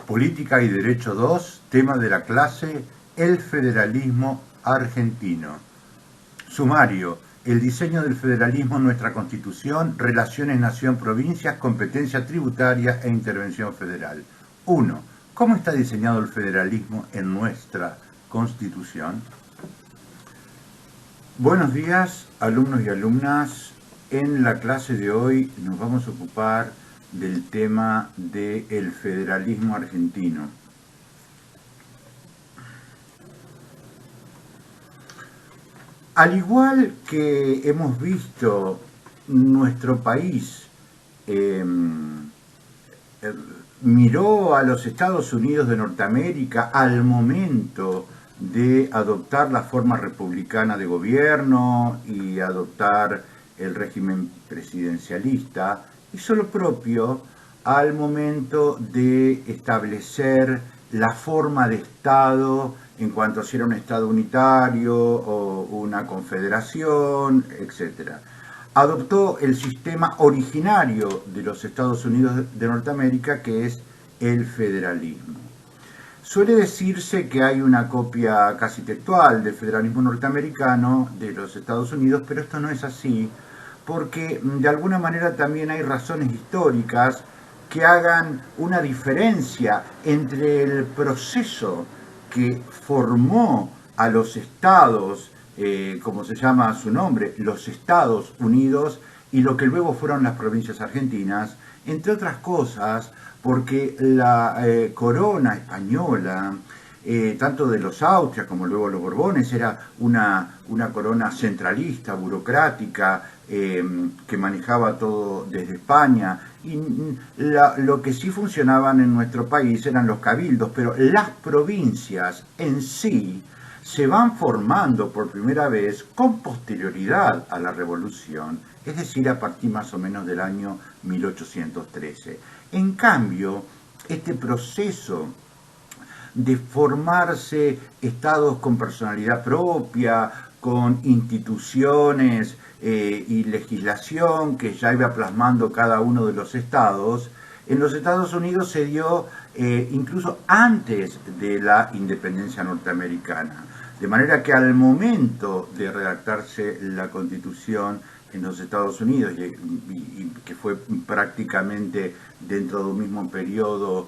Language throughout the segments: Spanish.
Política y Derecho 2, tema de la clase, el federalismo argentino. Sumario, el diseño del federalismo en nuestra Constitución, relaciones nación-provincias, competencia tributaria e intervención federal. 1. ¿Cómo está diseñado el federalismo en nuestra Constitución? Buenos días, alumnos y alumnas. En la clase de hoy nos vamos a ocupar del tema del federalismo argentino. Al igual que hemos visto, nuestro país miró a los Estados Unidos de Norteamérica al momento de adoptar la forma republicana de gobierno y adoptar el régimen presidencialista, hizo lo propio al momento de establecer la forma de Estado en cuanto a si era un Estado unitario o una confederación, etc. Adoptó el sistema originario de los Estados Unidos de Norteamérica, que es el federalismo. Suele decirse que hay una copia casi textual del federalismo norteamericano de los Estados Unidos, pero esto no es así, porque de alguna manera también hay razones históricas que hagan una diferencia entre el proceso que formó a los estados, como se llama su nombre, los Estados Unidos, y lo que luego fueron las provincias argentinas, entre otras cosas porque la corona española, tanto de los Austrias como luego los Borbones, era una corona centralista, burocrática, que manejaba todo desde España. Y lo que sí funcionaban en nuestro país eran los cabildos, pero las provincias en sí se van formando por primera vez con posterioridad a la Revolución, es decir, a partir más o menos del año 1813. En cambio, este proceso de formarse estados con personalidad propia, con instituciones y legislación que ya iba plasmando cada uno de los estados, en los Estados Unidos se dio incluso antes de la independencia norteamericana. De manera que al momento de redactarse la Constitución en los Estados Unidos, y que fue prácticamente dentro de un mismo periodo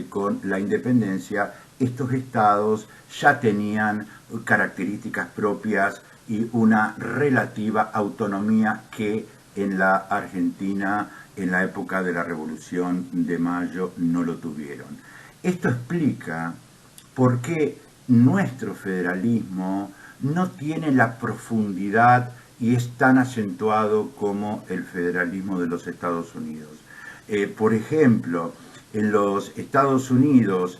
con la independencia, estos estados ya tenían características propias y una relativa autonomía que en la Argentina, en la época de la Revolución de Mayo, no lo tuvieron. Esto explica por qué nuestro federalismo no tiene la profundidad y es tan acentuado como el federalismo de los Estados Unidos. Por ejemplo, en los Estados Unidos,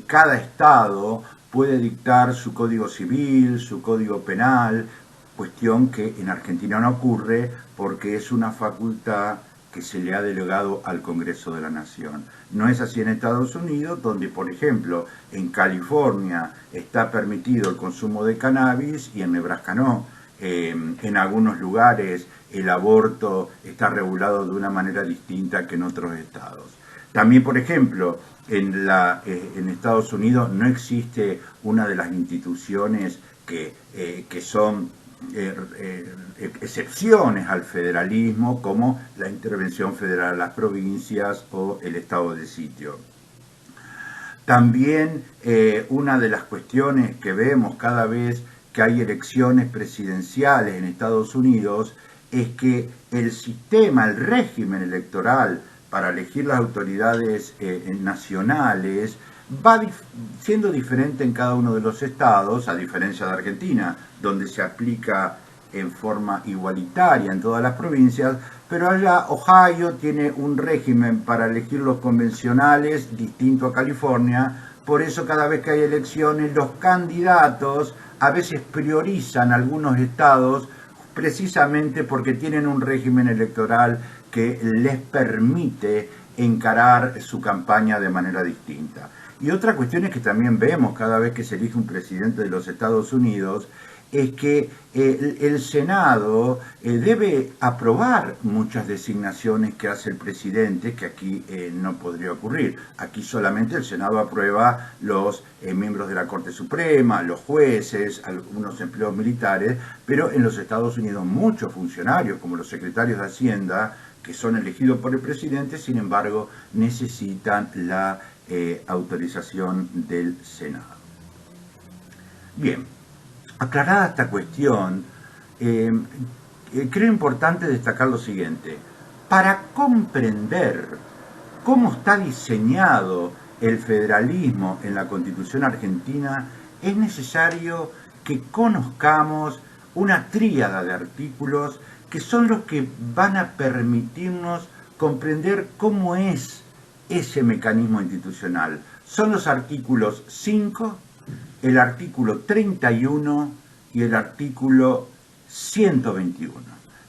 cada estado puede dictar su código civil, su código penal, cuestión que en Argentina no ocurre porque es una facultad que se le ha delegado al Congreso de la Nación. No es así en Estados Unidos, donde, por ejemplo, en California está permitido el consumo de cannabis y en Nebraska no. En algunos lugares el aborto está regulado de una manera distinta que en otros estados. También, por ejemplo, en Estados Unidos no existe una de las instituciones que son excepciones al federalismo, como la intervención federal a las provincias o el estado de sitio. También una de las cuestiones que vemos cada vez que hay elecciones presidenciales en Estados Unidos es que el sistema, el régimen electoral para elegir las autoridades nacionales va siendo diferente en cada uno de los estados, a diferencia de Argentina, donde se aplica en forma igualitaria en todas las provincias, pero allá Ohio tiene un régimen para elegir los convencionales distinto a California. Por eso cada vez que hay elecciones, los candidatos a veces priorizan algunos estados precisamente porque tienen un régimen electoral que les permite encarar su campaña de manera distinta. Y otra cuestión es que también vemos cada vez que se elige un presidente de los Estados Unidos es que el Senado debe aprobar muchas designaciones que hace el presidente, que aquí no podría ocurrir. Aquí solamente el Senado aprueba los miembros de la Corte Suprema, los jueces, algunos empleados militares, pero en los Estados Unidos muchos funcionarios, como los secretarios de Hacienda, que son elegidos por el presidente, sin embargo, necesitan la autorización del Senado. Bien, aclarada esta cuestión, creo importante destacar lo siguiente. Para comprender cómo está diseñado el federalismo en la Constitución argentina, es necesario que conozcamos una tríada de artículos que son los que van a permitirnos comprender cómo es ese mecanismo institucional. Son los artículos 5, el artículo 31 y el artículo 121.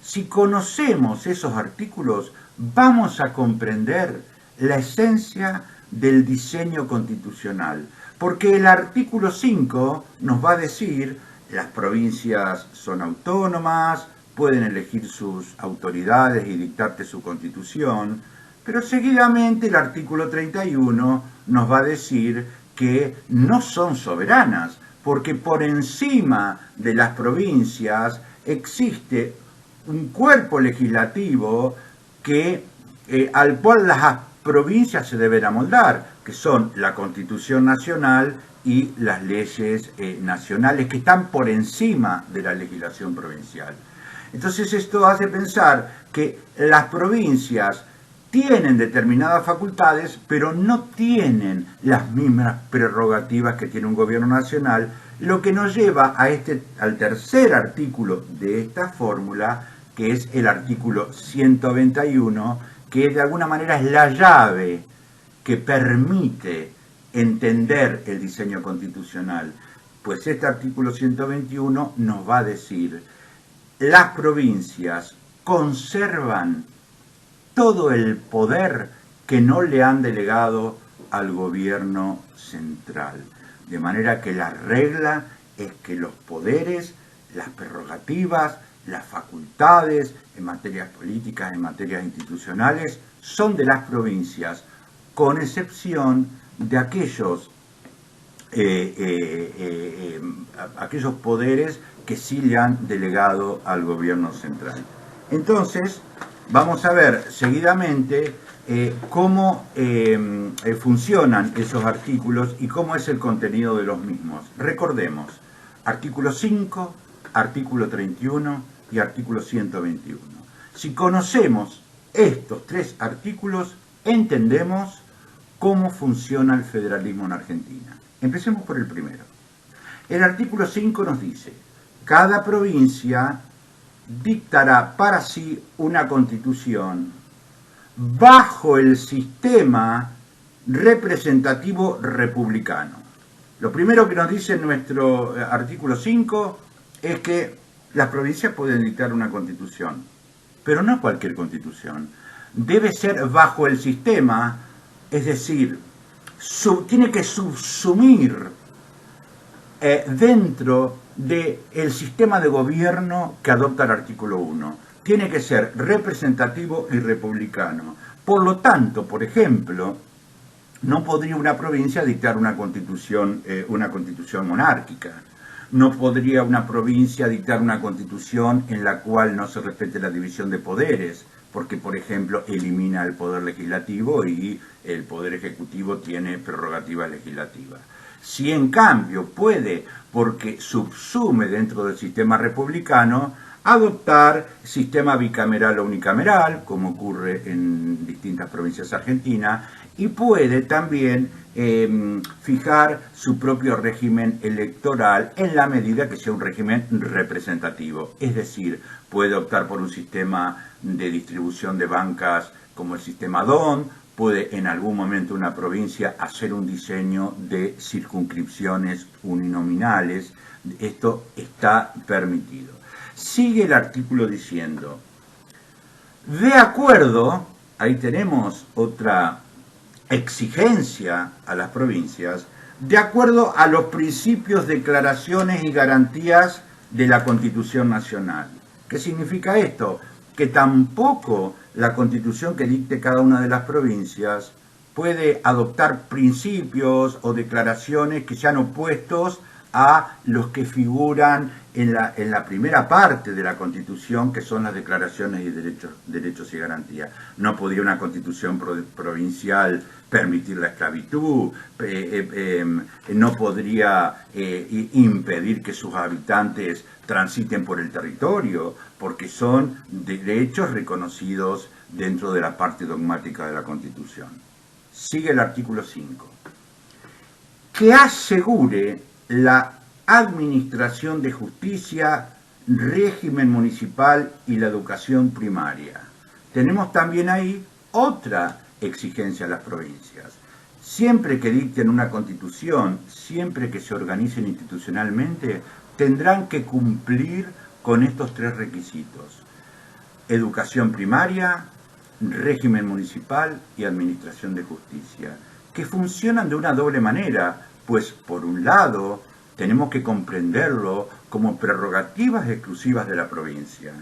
Si conocemos esos artículos, vamos a comprender la esencia del diseño constitucional, porque el artículo 5 nos va a decir las provincias son autónomas, pueden elegir sus autoridades y dictarte su constitución, pero seguidamente el artículo 31 nos va a decir que no son soberanas, porque por encima de las provincias existe un cuerpo legislativo al cual las provincias se deben amoldar, que son la Constitución Nacional y las leyes nacionales, que están por encima de la legislación provincial. Entonces esto hace pensar que las provincias tienen determinadas facultades, pero no tienen las mismas prerrogativas que tiene un gobierno nacional, lo que nos lleva al tercer artículo de esta fórmula, que es el artículo 191, que de alguna manera es la llave que permite entender el diseño constitucional. Pues este artículo 121 nos va a decir: las provincias conservan todo el poder que no le han delegado al gobierno central. De manera que la regla es que los poderes, las prerrogativas, las facultades en materias políticas, en materias institucionales, son de las provincias, con excepción de aquellos poderes que sí le han delegado al gobierno central. Entonces, vamos a ver seguidamente cómo funcionan esos artículos y cómo es el contenido de los mismos. Recordemos, artículo 5, artículo 31 y artículo 121. Si conocemos estos tres artículos, entendemos cómo funciona el federalismo en Argentina. Empecemos por el primero. El artículo 5 nos dice: cada provincia dictará para sí una constitución bajo el sistema representativo republicano. Lo primero que nos dice nuestro artículo 5 es que las provincias pueden dictar una constitución, pero no cualquier constitución. Debe ser bajo el sistema, es decir, tiene que subsumir dentro del sistema de gobierno que adopta el artículo 1. Tiene que ser representativo y republicano. Por lo tanto, por ejemplo, no podría una provincia dictar una constitución monárquica. No podría una provincia dictar una constitución en la cual no se respete la división de poderes, porque, por ejemplo, elimina el poder legislativo y el poder ejecutivo tiene prerrogativa legislativa. Si en cambio puede, porque subsume dentro del sistema republicano, adoptar sistema bicameral o unicameral, como ocurre en distintas provincias argentinas, y puede también fijar su propio régimen electoral en la medida que sea un régimen representativo. Es decir, puede optar por un sistema de distribución de bancas como el sistema DON, puede en algún momento una provincia hacer un diseño de circunscripciones uninominales. Esto está permitido. Sigue el artículo diciendo: de acuerdo, ahí tenemos otra exigencia a las provincias, de acuerdo a los principios, declaraciones y garantías de la Constitución Nacional. ¿Qué significa esto? Que tampoco la Constitución que dicte cada una de las provincias puede adoptar principios o declaraciones que sean opuestos a los que figuran en la primera parte de la Constitución, que son las declaraciones de derechos y garantías. No podría una Constitución provincial permitir la esclavitud, no podría impedir que sus habitantes transiten por el territorio, porque son derechos reconocidos dentro de la parte dogmática de la Constitución. Sigue el artículo 5. Que asegure la administración de justicia, régimen municipal y la educación primaria. Tenemos también ahí otra exigencia a las provincias. Siempre que dicten una constitución, siempre que se organicen institucionalmente, tendrán que cumplir con estos tres requisitos: educación primaria, régimen municipal y administración de justicia, que funcionan de una doble manera, pues por un lado tenemos que comprenderlo como prerrogativas exclusivas de la provincia.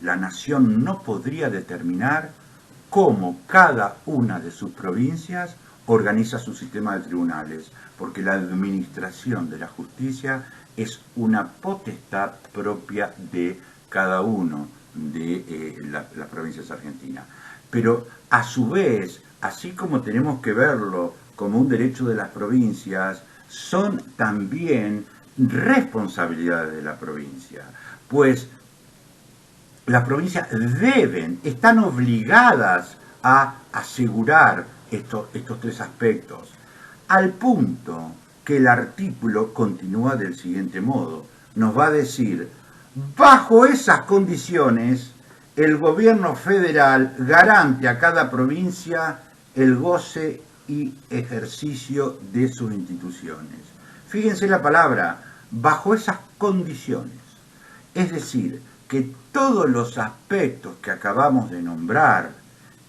La nación no podría determinar cómo cada una de sus provincias organiza su sistema de tribunales, porque la administración de la justicia es una potestad propia de cada uno de las provincias argentinas. Pero a su vez, así como tenemos que verlo como un derecho de las provincias, son también responsabilidades de la provincia, pues las provincias están obligadas a asegurar estos tres aspectos, al punto que el artículo continúa del siguiente modo. Nos va a decir: bajo esas condiciones, el gobierno federal garante a cada provincia el goce y ejercicio de sus instituciones. Fíjense la palabra, bajo esas condiciones. Es decir, que todos los aspectos que acabamos de nombrar,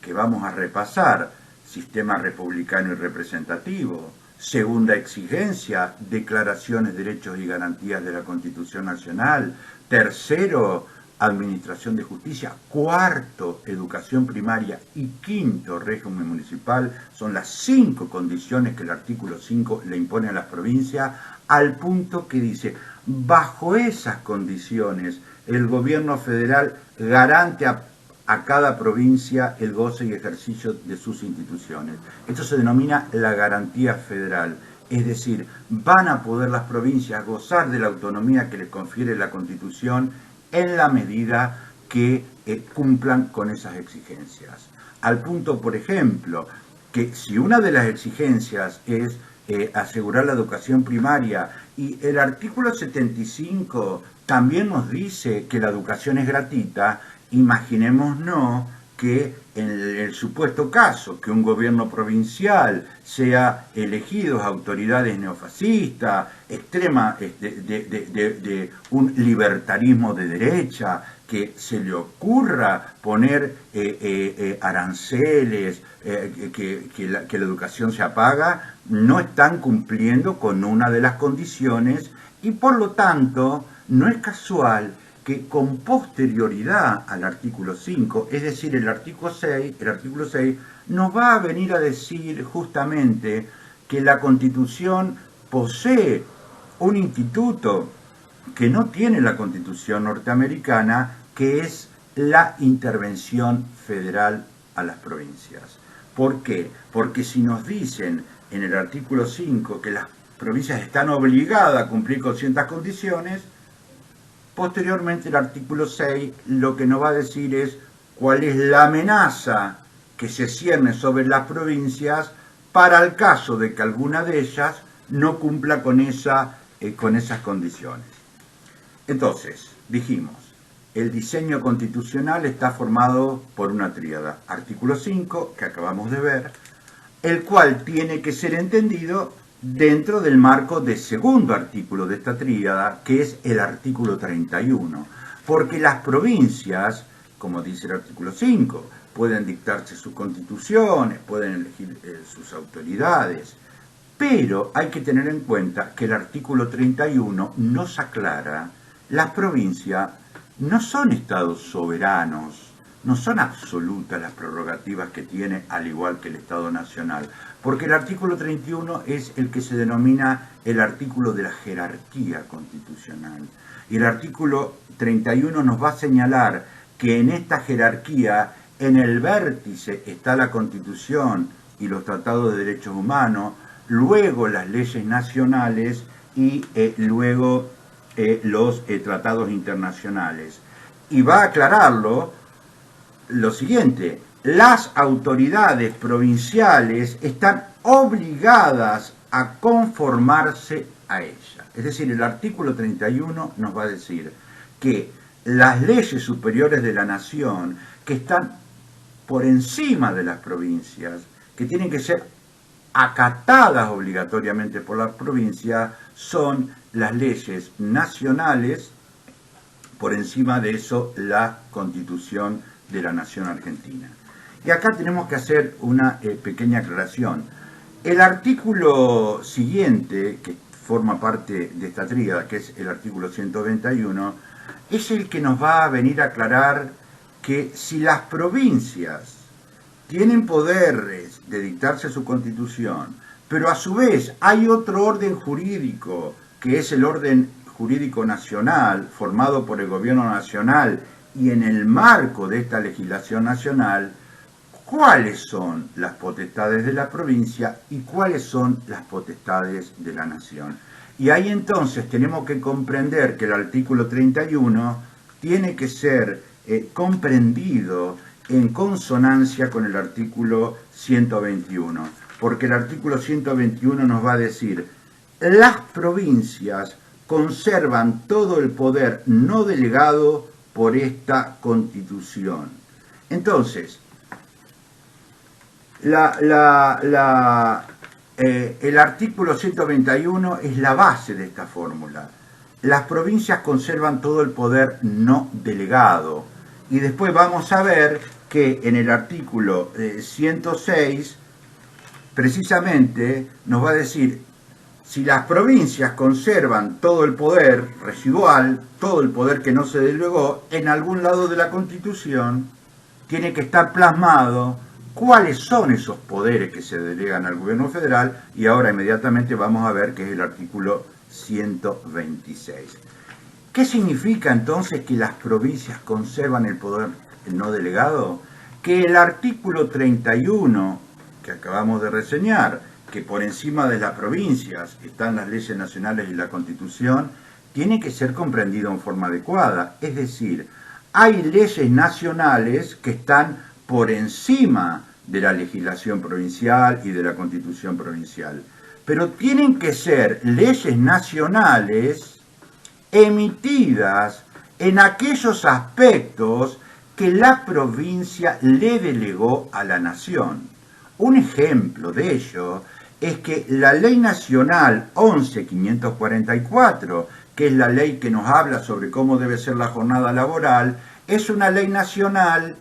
que vamos a repasar: sistema republicano y representativo; segunda exigencia, declaraciones, derechos y garantías de la Constitución Nacional; tercero, administración de justicia; cuarto, educación primaria; y quinto, régimen municipal. Son las 5 condiciones que el artículo 5 le impone a las provincias, al punto que dice: bajo esas condiciones, el gobierno federal garante a cada provincia el goce y ejercicio de sus instituciones. Esto se denomina la garantía federal. Es decir, van a poder las provincias gozar de la autonomía que les confiere la Constitución en la medida que cumplan con esas exigencias. Al punto, por ejemplo, que si una de las exigencias es asegurar la educación primaria, y el artículo 75 también nos dice que la educación es gratuita, imaginémonos que en el supuesto caso que un gobierno provincial sea elegido a autoridades neofascistas, extrema, de un libertarismo de derecha, que se le ocurra poner aranceles, que la educación se apaga, no están cumpliendo con una de las condiciones, y por lo tanto no es casual que con posterioridad al artículo 5, es decir, el artículo 6, nos va a venir a decir justamente que la Constitución posee un instituto que no tiene la Constitución norteamericana, que es la intervención federal a las provincias. ¿Por qué? Porque si nos dicen en el artículo 5 que las provincias están obligadas a cumplir con ciertas condiciones, posteriormente el artículo 6 lo que nos va a decir es cuál es la amenaza que se cierne sobre las provincias para el caso de que alguna de ellas no cumpla con esas condiciones. Entonces, dijimos, el diseño constitucional está formado por una tríada. Artículo 5, que acabamos de ver, el cual tiene que ser entendido dentro del marco del segundo artículo de esta tríada, que es el artículo 31, porque las provincias, como dice el artículo 5, pueden dictarse sus constituciones, pueden elegir sus autoridades, pero hay que tener en cuenta que el artículo 31 nos aclara las provincias no son estados soberanos, no son absolutas las prerrogativas que tiene, al igual que el Estado Nacional, porque el artículo 31 es el que se denomina el artículo de la jerarquía constitucional. Y el artículo 31 nos va a señalar que en esta jerarquía, en el vértice está la Constitución y los tratados de derechos humanos, luego las leyes nacionales y luego los tratados internacionales. Y va a aclararlo lo siguiente: las autoridades provinciales están obligadas a conformarse a ella. Es decir, el artículo 31 nos va a decir que las leyes superiores de la nación, que están por encima de las provincias, que tienen que ser acatadas obligatoriamente por la provincia, son las leyes nacionales, por encima de eso la Constitución de la Nación Argentina. Y acá tenemos que hacer una pequeña aclaración. El artículo siguiente, que forma parte de esta tríada, que es el artículo 191, es el que nos va a venir a aclarar que si las provincias tienen poderes de dictarse su constitución, pero a su vez hay otro orden jurídico, que es el orden jurídico nacional, formado por el gobierno nacional, y en el marco de esta legislación nacional, ¿cuáles son las potestades de la provincia y cuáles son las potestades de la nación? Y ahí entonces tenemos que comprender que el artículo 31 tiene que ser comprendido en consonancia con el artículo 121, porque el artículo 121 nos va a decir: las provincias conservan todo el poder no delegado por esta Constitución. Entonces, el artículo 121 es la base de esta fórmula. Las provincias conservan todo el poder no delegado. Y después vamos a ver que en el artículo 106, precisamente, nos va a decir: si las provincias conservan todo el poder residual, todo el poder que no se delegó, en algún lado de la Constitución tiene que estar plasmado cuáles son esos poderes que se delegan al gobierno federal, y ahora inmediatamente vamos a ver que es el artículo 126. ¿Qué significa entonces que las provincias conservan el poder no delegado? Que el artículo 31 que acabamos de reseñar, que por encima de las provincias están las leyes nacionales y la Constitución, tiene que ser comprendido en forma adecuada. Es decir, hay leyes nacionales que están por encima de la legislación provincial y de la Constitución provincial, pero tienen que ser leyes nacionales emitidas en aquellos aspectos que la provincia le delegó a la nación. Un ejemplo de ello es que la Ley Nacional 11.544, que es la ley que nos habla sobre cómo debe ser la jornada laboral, es una ley nacional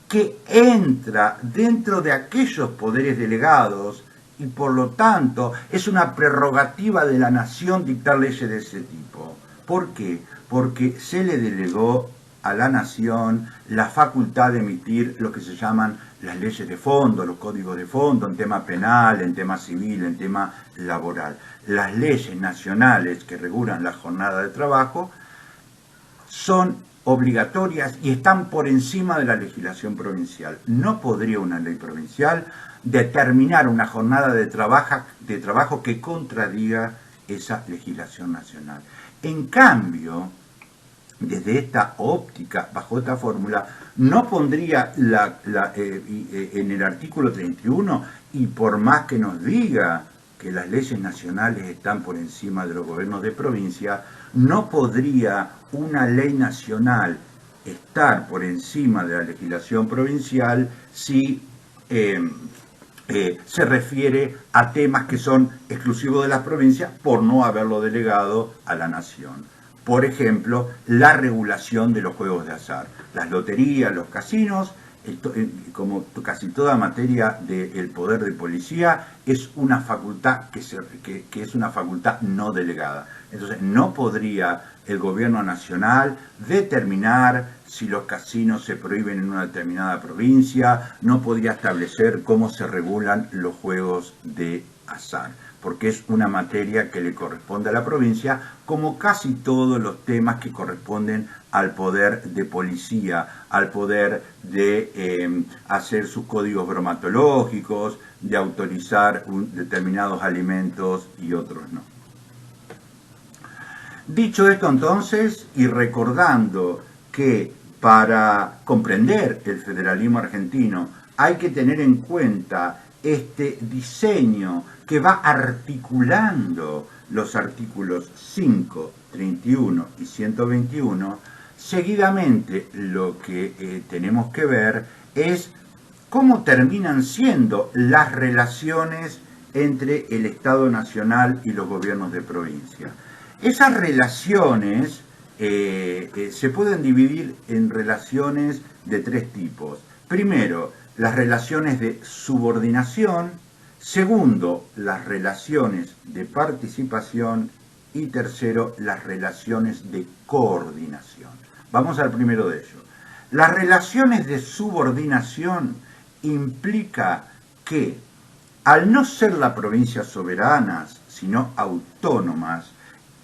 que entra dentro de aquellos poderes delegados y por lo tanto es una prerrogativa de la nación dictar leyes de ese tipo. ¿Por qué? Porque se le delegó a la nación la facultad de emitir lo que se llaman las leyes de fondo, los códigos de fondo, en tema penal, en tema civil, en tema laboral. Las leyes nacionales que regulan la jornada de trabajo son obligatorias y están por encima de la legislación provincial. No podría una ley provincial determinar una jornada de trabajo que contradiga esa legislación nacional. En cambio, desde esta óptica, bajo esta fórmula, no pondría en el artículo 31, y por más que nos diga que las leyes nacionales están por encima de los gobiernos de provincia, no podría una ley nacional estar por encima de la legislación provincial si se refiere a temas que son exclusivos de las provincias por no haberlo delegado a la nación. Por ejemplo, la regulación de los juegos de azar, las loterías, los casinos como casi toda materia del poder de policía, es una facultad que es una facultad no delegada. Entonces, no podría el gobierno nacional determinar si los casinos se prohíben en una determinada provincia, no podría establecer cómo se regulan los juegos de azar, porque es una materia que le corresponde a la provincia, como casi todos los temas que corresponden al poder de policía, al poder de hacer sus códigos bromatológicos, de autorizar determinados alimentos y otros no. Dicho esto entonces, y recordando que para comprender el federalismo argentino hay que tener en cuenta este diseño que va articulando los artículos 5, 31 y 121, seguidamente lo que tenemos que ver es cómo terminan siendo las relaciones entre el Estado Nacional y los gobiernos de provincia. Esas relaciones se pueden dividir en relaciones de tres tipos. Primero, las relaciones de subordinación. Segundo, las relaciones de participación. Y tercero, las relaciones de coordinación. Vamos al primero de ellos. Las relaciones de subordinación implica que, al no ser las provincias soberanas, sino autónomas,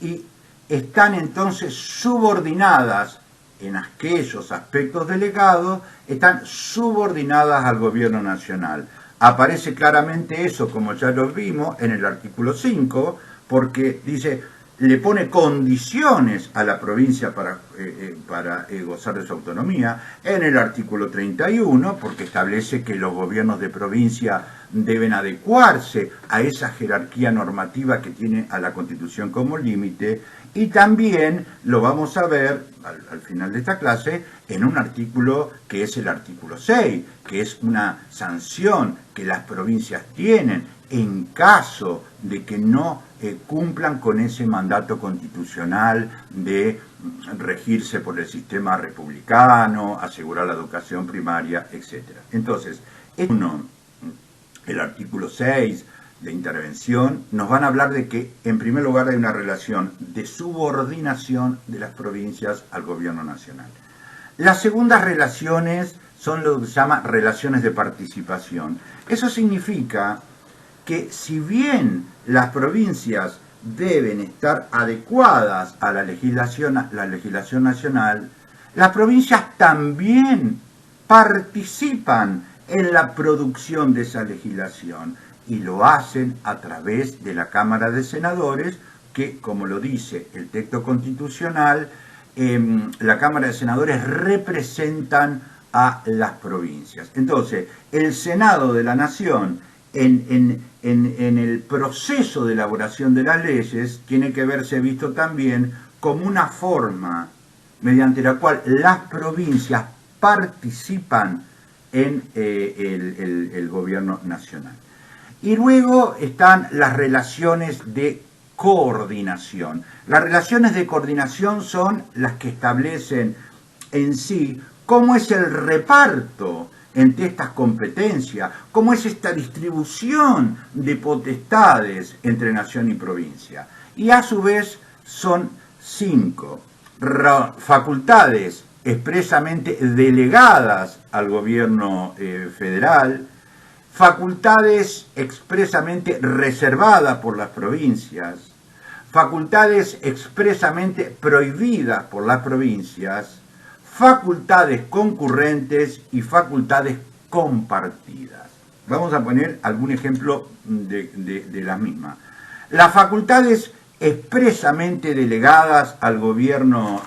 y están entonces subordinadas en aquellos aspectos delegados, están subordinadas al gobierno nacional. Aparece claramente eso, como ya lo vimos, en el artículo 5, porque dice, le pone condiciones a la provincia para gozar de su autonomía. En el artículo 31, porque establece que los gobiernos de provincia deben adecuarse a esa jerarquía normativa que tiene a la Constitución como límite, y también lo vamos a ver al final de esta clase en un artículo que es el artículo 6, que es una sanción que las provincias tienen en caso de que no cumplan con ese mandato constitucional de regirse por el sistema republicano, asegurar la educación primaria, etc. Entonces, el artículo 6 de intervención, nos van a hablar de que, en primer lugar, hay una relación de subordinación de las provincias al gobierno nacional. Las segundas relaciones son lo que se llama relaciones de participación. Eso significa que, si bien las provincias deben estar adecuadas a la legislación nacional, las provincias también participan en la producción de esa legislación, y lo hacen a través de la Cámara de Senadores, que, como lo dice el texto constitucional, la Cámara de Senadores representan a las provincias. Entonces, el Senado de la Nación, en el proceso de elaboración de las leyes, tiene que verse visto también como una forma mediante la cual las provincias participan en el gobierno nacional. Y luego están las relaciones de coordinación. Las relaciones de coordinación son las que establecen en sí cómo es el reparto entre estas competencias, cómo es esta distribución de potestades entre nación y provincia. Y a su vez son 5 facultades expresamente delegadas al gobierno federal, facultades expresamente reservadas por las provincias, facultades expresamente prohibidas por las provincias, facultades concurrentes y facultades compartidas. Vamos a poner algún ejemplo de las mismas. Las facultades expresamente delegadas al gobierno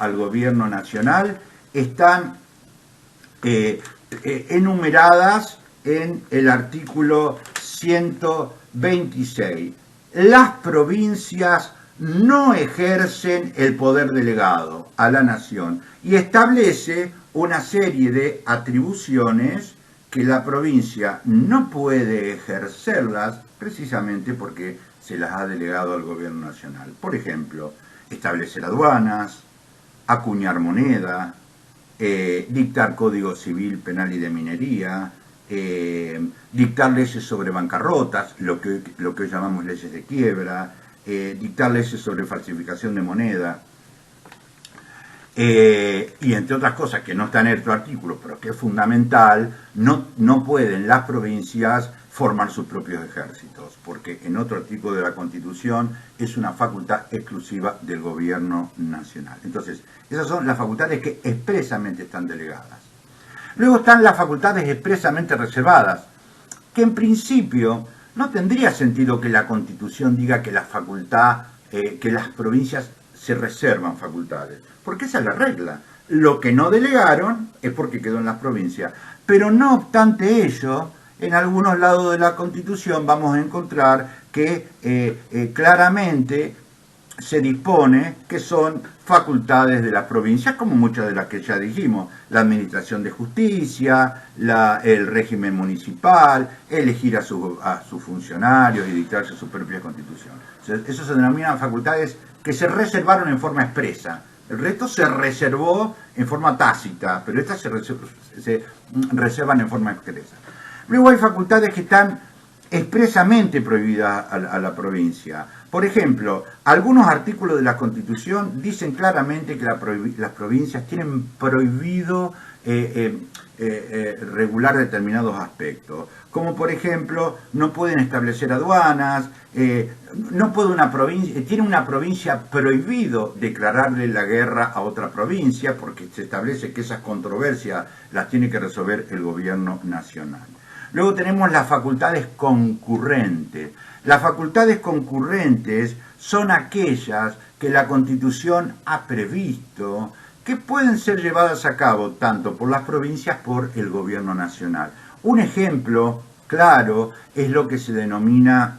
nacional están enumeradas en el artículo 126. Las provincias no ejercen el poder delegado a la nación y establece una serie de atribuciones que la provincia no puede ejercerlas precisamente porque se las ha delegado al gobierno nacional. Por ejemplo, establecer aduanas, acuñar moneda, dictar código civil, penal y de minería, dictar leyes sobre bancarrotas, lo que hoy llamamos leyes de quiebra, dictar leyes sobre falsificación de moneda, y entre otras cosas que no está en este artículo, pero que es fundamental, no pueden las provincias formar sus propios ejércitos, porque en otro artículo de la Constitución es una facultad exclusiva del gobierno nacional. Entonces, esas son las facultades que expresamente están delegadas. Luego están las facultades expresamente reservadas, que en principio no tendría sentido que la Constitución diga que que las provincias se reservan facultades, porque esa es la regla. Lo que no delegaron es porque quedó en las provincias. Pero no obstante ello, en algunos lados de la Constitución vamos a encontrar que claramente se dispone que son facultades de las provincias, como muchas de las que ya dijimos: la administración de justicia, el régimen municipal, elegir a sus funcionarios y dictarse su propia constitución. Eso se denominan facultades que se reservaron en forma expresa. El resto se reservó en forma tácita, pero estas se reservan en forma expresa. Luego hay facultades que están expresamente prohibidas a la provincia. Por ejemplo, algunos artículos de la Constitución dicen claramente que las provincias tienen prohibido regular determinados aspectos, como por ejemplo no pueden establecer aduanas, no puede tiene una provincia prohibido declararle la guerra a otra provincia, porque se establece que esas controversias las tiene que resolver el gobierno nacional. Luego tenemos las facultades concurrentes. Las facultades concurrentes son aquellas que la Constitución ha previsto que pueden ser llevadas a cabo tanto por las provincias como por el gobierno nacional. Un ejemplo claro es lo que se denomina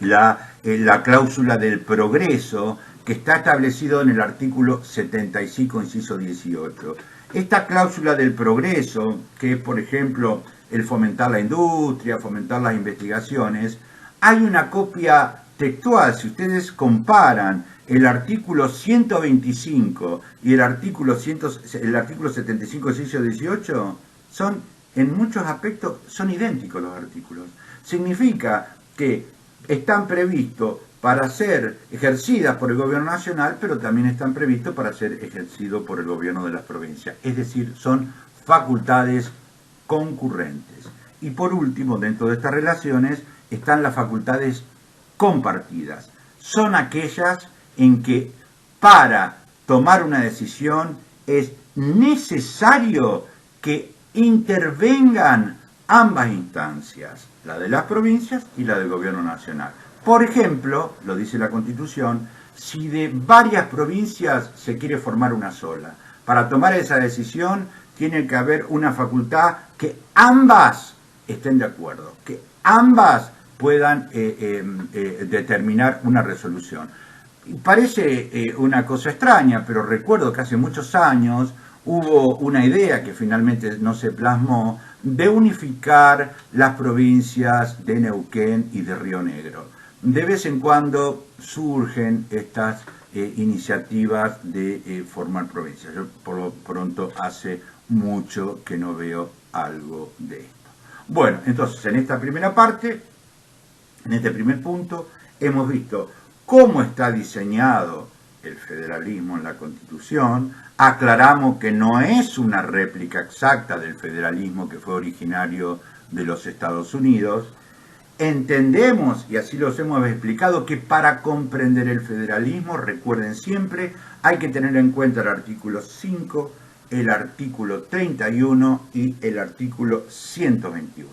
la cláusula del progreso, que está establecido en el artículo 75, inciso 18. Esta cláusula del progreso, que es, por ejemplo, el fomentar la industria, fomentar las investigaciones, hay una copia textual. Si ustedes comparan el artículo 125 y el artículo 75, inciso 18, en muchos aspectos son idénticos los artículos. Significa que están previstos para ser ejercidas por el gobierno nacional, pero también están previstos para ser ejercidos por el gobierno de las provincias. Es decir, son facultades concurrentes. Y por último, dentro de estas relaciones, están las facultades compartidas. Son aquellas en que para tomar una decisión es necesario que intervengan ambas instancias, la de las provincias y la del gobierno nacional. Por ejemplo, lo dice la Constitución, si de varias provincias se quiere formar una sola, para tomar esa decisión tiene que haber una facultad que ambas estén de acuerdo, que ambas puedan determinar una resolución. Parece una cosa extraña, pero recuerdo que hace muchos años hubo una idea que finalmente no se plasmó, de unificar las provincias de Neuquén y de Río Negro. De vez en cuando surgen estas iniciativas de formar provincias. Yo por lo pronto hace mucho que no veo algo de esto. Bueno, entonces en esta primera parte, en este primer punto, hemos visto cómo está diseñado el federalismo en la Constitución. Aclaramos que no es una réplica exacta del federalismo que fue originario de los Estados Unidos. Entendemos, y así los hemos explicado, que para comprender el federalismo, recuerden siempre, hay que tener en cuenta el artículo 5, el artículo 31 y el artículo 121.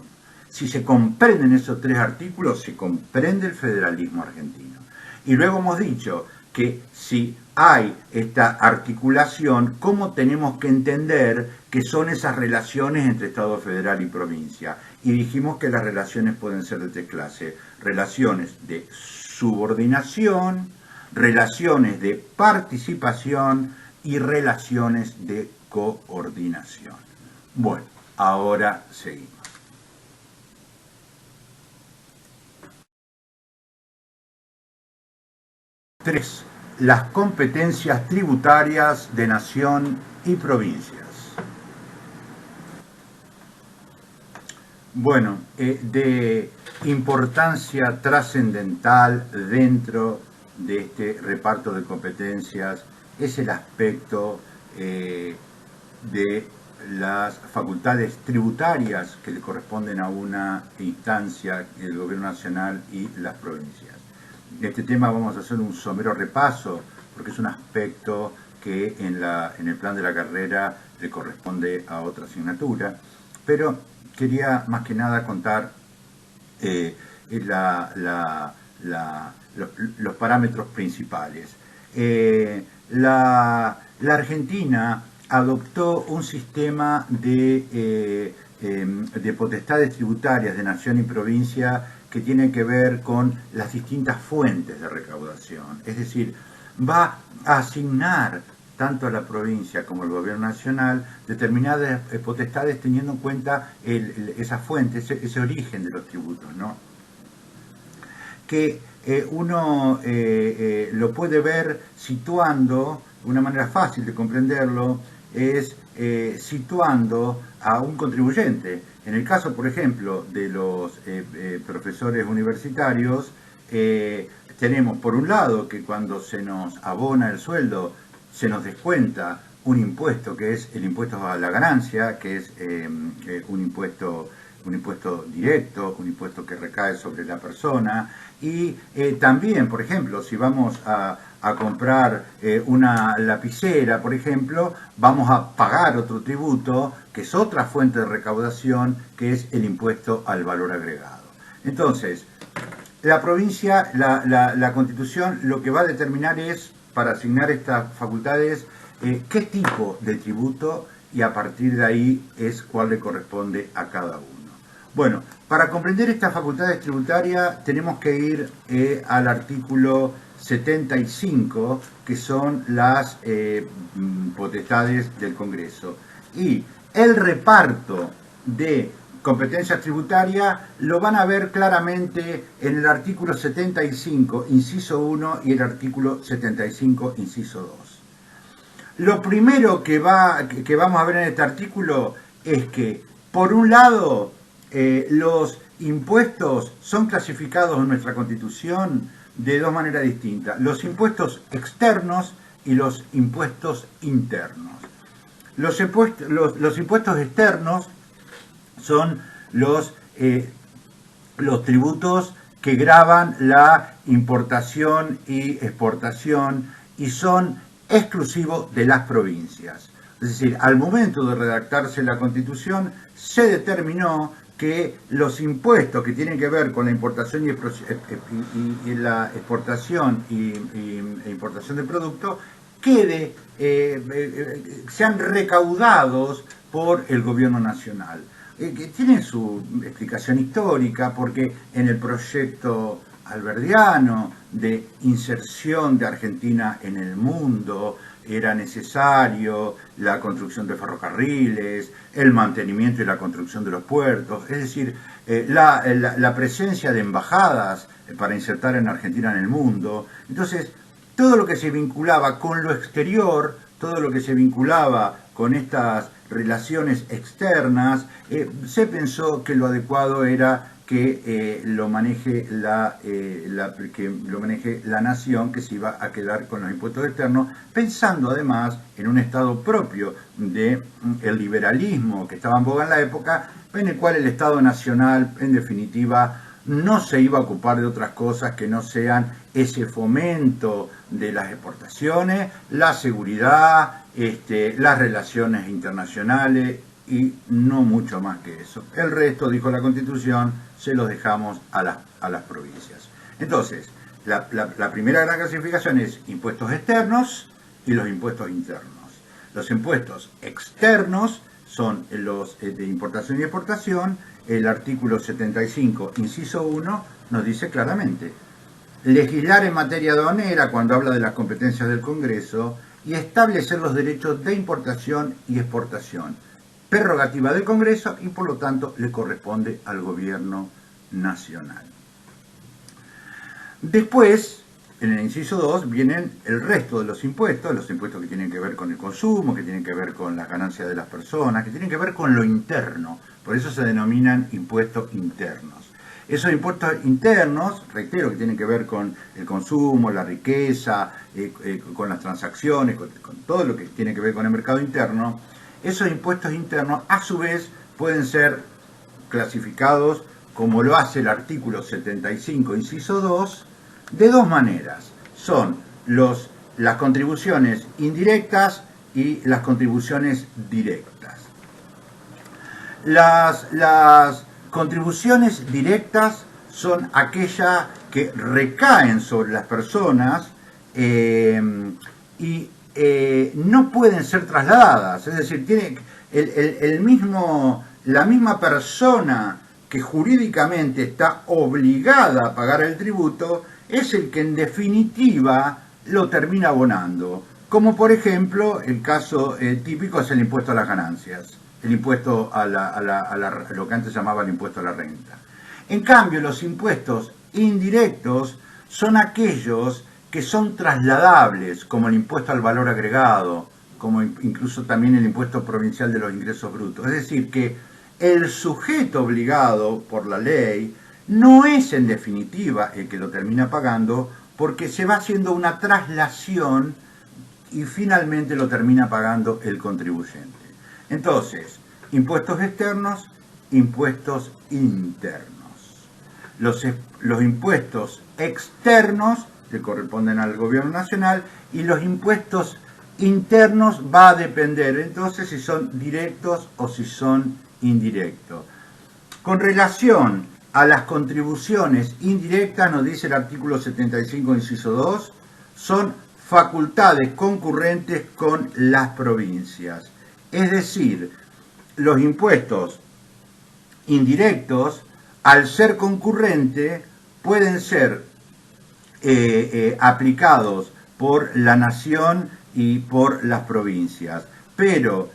Si se comprenden esos tres artículos, se comprende el federalismo argentino. Y luego hemos dicho que si hay esta articulación, ¿cómo tenemos que entender qué son esas relaciones entre Estado federal y provincia? Y dijimos que las relaciones pueden ser de tres clases: relaciones de subordinación, relaciones de participación y relaciones de coordinación. Bueno, ahora seguimos. 3. las competencias tributarias de nación y provincias. Bueno, de importancia trascendental dentro de este reparto de competencias es el aspecto de las facultades tributarias que le corresponden a una instancia, el gobierno nacional y las provincias. En este tema vamos a hacer un somero repaso, porque es un aspecto que en el plan de la carrera le corresponde a otra asignatura, pero quería más que nada contar los parámetros principales. La Argentina adoptó un sistema de potestades tributarias de nación y provincia que tiene que ver con las distintas fuentes de recaudación. Es decir, va a asignar tanto a la provincia como al gobierno nacional determinadas potestades teniendo en cuenta esa fuente, ese origen de los tributos, ¿no? Que uno lo puede ver situando, una manera fácil de comprenderlo, es situando a un contribuyente. En el caso, por ejemplo, de los profesores universitarios, tenemos por un lado que cuando se nos abona el sueldo, se nos descuenta un impuesto que es el impuesto a la ganancia, que es un impuesto directo, un impuesto que recae sobre la persona, y también, por ejemplo, si vamos a comprar una lapicera, por ejemplo, vamos a pagar otro tributo, que es otra fuente de recaudación, que es el impuesto al valor agregado. Entonces, la provincia, la Constitución, lo que va a determinar es, para asignar estas facultades, qué tipo de tributo, y a partir de ahí es cuál le corresponde a cada uno. Bueno, para comprender estas facultades tributarias tenemos que ir al artículo 75, que son las potestades del Congreso. Y el reparto de competencias tributarias lo van a ver claramente en el artículo 75, inciso 1, y el artículo 75, inciso 2. Lo primero que vamos a ver en este artículo es que, por un lado, los impuestos son clasificados en nuestra Constitución de dos maneras distintas: los impuestos externos y los impuestos internos. Los impuestos externos son los tributos que gravan la importación y exportación y son exclusivos de las provincias. Es decir, al momento de redactarse la Constitución se determinó que los impuestos que tienen que ver con la importación y la exportación e importación de productos sean recaudados por el gobierno nacional. Que tiene su explicación histórica, porque en el proyecto alberdiano de inserción de Argentina en el mundo era necesario la construcción de ferrocarriles, el mantenimiento y la construcción de los puertos, es decir, la presencia de embajadas para insertar en Argentina en el mundo. Entonces, todo lo que se vinculaba con lo exterior, todo lo que se vinculaba con estas relaciones externas, se pensó que lo adecuado era que lo maneje la nación, que se iba a quedar con los impuestos externos, pensando además en un estado propio del liberalismo que estaba en boga en la época, en el cual el Estado Nacional, en definitiva, no se iba a ocupar de otras cosas que no sean ese fomento de las exportaciones, la seguridad, las relaciones internacionales y no mucho más que eso. El resto, dijo la Constitución, se los dejamos a las provincias. Entonces, la primera gran clasificación es impuestos externos y los impuestos internos. Los impuestos externos son los de importación y exportación. El artículo 75, inciso 1, nos dice claramente: legislar en materia aduanera, cuando habla de las competencias del Congreso, y establecer los derechos de importación y exportación, prerrogativa del Congreso y por lo tanto le corresponde al gobierno nacional. Después en el inciso 2 vienen el resto de los impuestos que tienen que ver con el consumo, que tienen que ver con las ganancias de las personas, que tienen que ver con lo interno. Por eso se denominan impuestos internos. Esos impuestos internos, reitero, que tienen que ver con el consumo, la riqueza, con las transacciones, con todo lo que tiene que ver con el mercado interno, esos impuestos internos a su vez pueden ser clasificados, como lo hace el artículo 75, inciso 2, de dos maneras. Son las contribuciones indirectas y las contribuciones directas. Las contribuciones directas son aquellas que recaen sobre las personas y no pueden ser trasladadas. Es decir, tiene la misma persona que jurídicamente está obligada a pagar el tributo es el que en definitiva lo termina abonando. Como por ejemplo, el caso típico es el impuesto a las ganancias, el impuesto a lo que antes llamaba el impuesto a la renta. En cambio, los impuestos indirectos son aquellos que son trasladables, como el impuesto al valor agregado, como incluso también el impuesto provincial de los ingresos brutos. Es decir, que el sujeto obligado por la ley no es en definitiva el que lo termina pagando, porque se va haciendo una traslación y finalmente lo termina pagando el contribuyente. Entonces, impuestos externos, impuestos internos. Los impuestos externos le corresponden al gobierno nacional y los impuestos internos va a depender entonces si son directos o si son indirectos. Con relación a las contribuciones indirectas, nos dice el artículo 75, inciso 2, son facultades concurrentes con las provincias. Es decir, los impuestos indirectos, al ser concurrente, pueden ser aplicados por la nación y por las provincias. Pero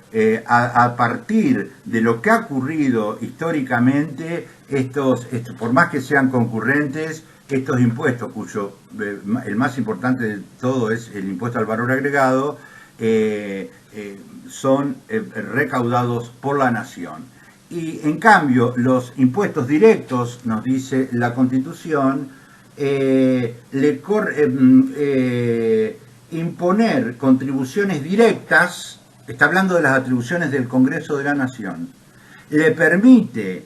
a partir de lo que ha ocurrido históricamente, por más que sean concurrentes, estos impuestos, cuyo el más importante de todo es el impuesto al valor agregado, son recaudados por la nación. Y en cambio, los impuestos directos, nos dice la Constitución, imponer contribuciones directas, está hablando de las atribuciones del Congreso de la Nación, le permite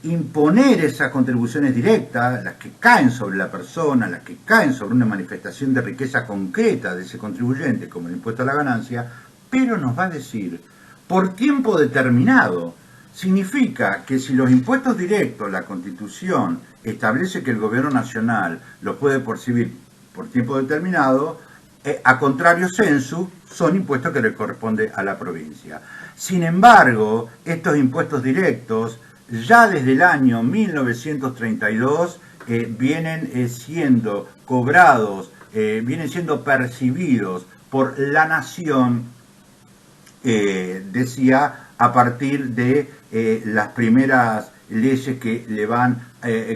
imponer esas contribuciones directas, las que caen sobre la persona, las que caen sobre una manifestación de riqueza concreta de ese contribuyente, como el impuesto a la ganancia, pero nos va a decir, por tiempo determinado. Significa que si los impuestos directos, la Constitución establece que el gobierno nacional los puede percibir por tiempo determinado, a contrario sensu, son impuestos que le corresponde a la provincia. Sin embargo, estos impuestos directos, ya desde el año 1932, vienen siendo cobrados, vienen siendo percibidos por la nación, decía, a partir de las primeras leyes que le van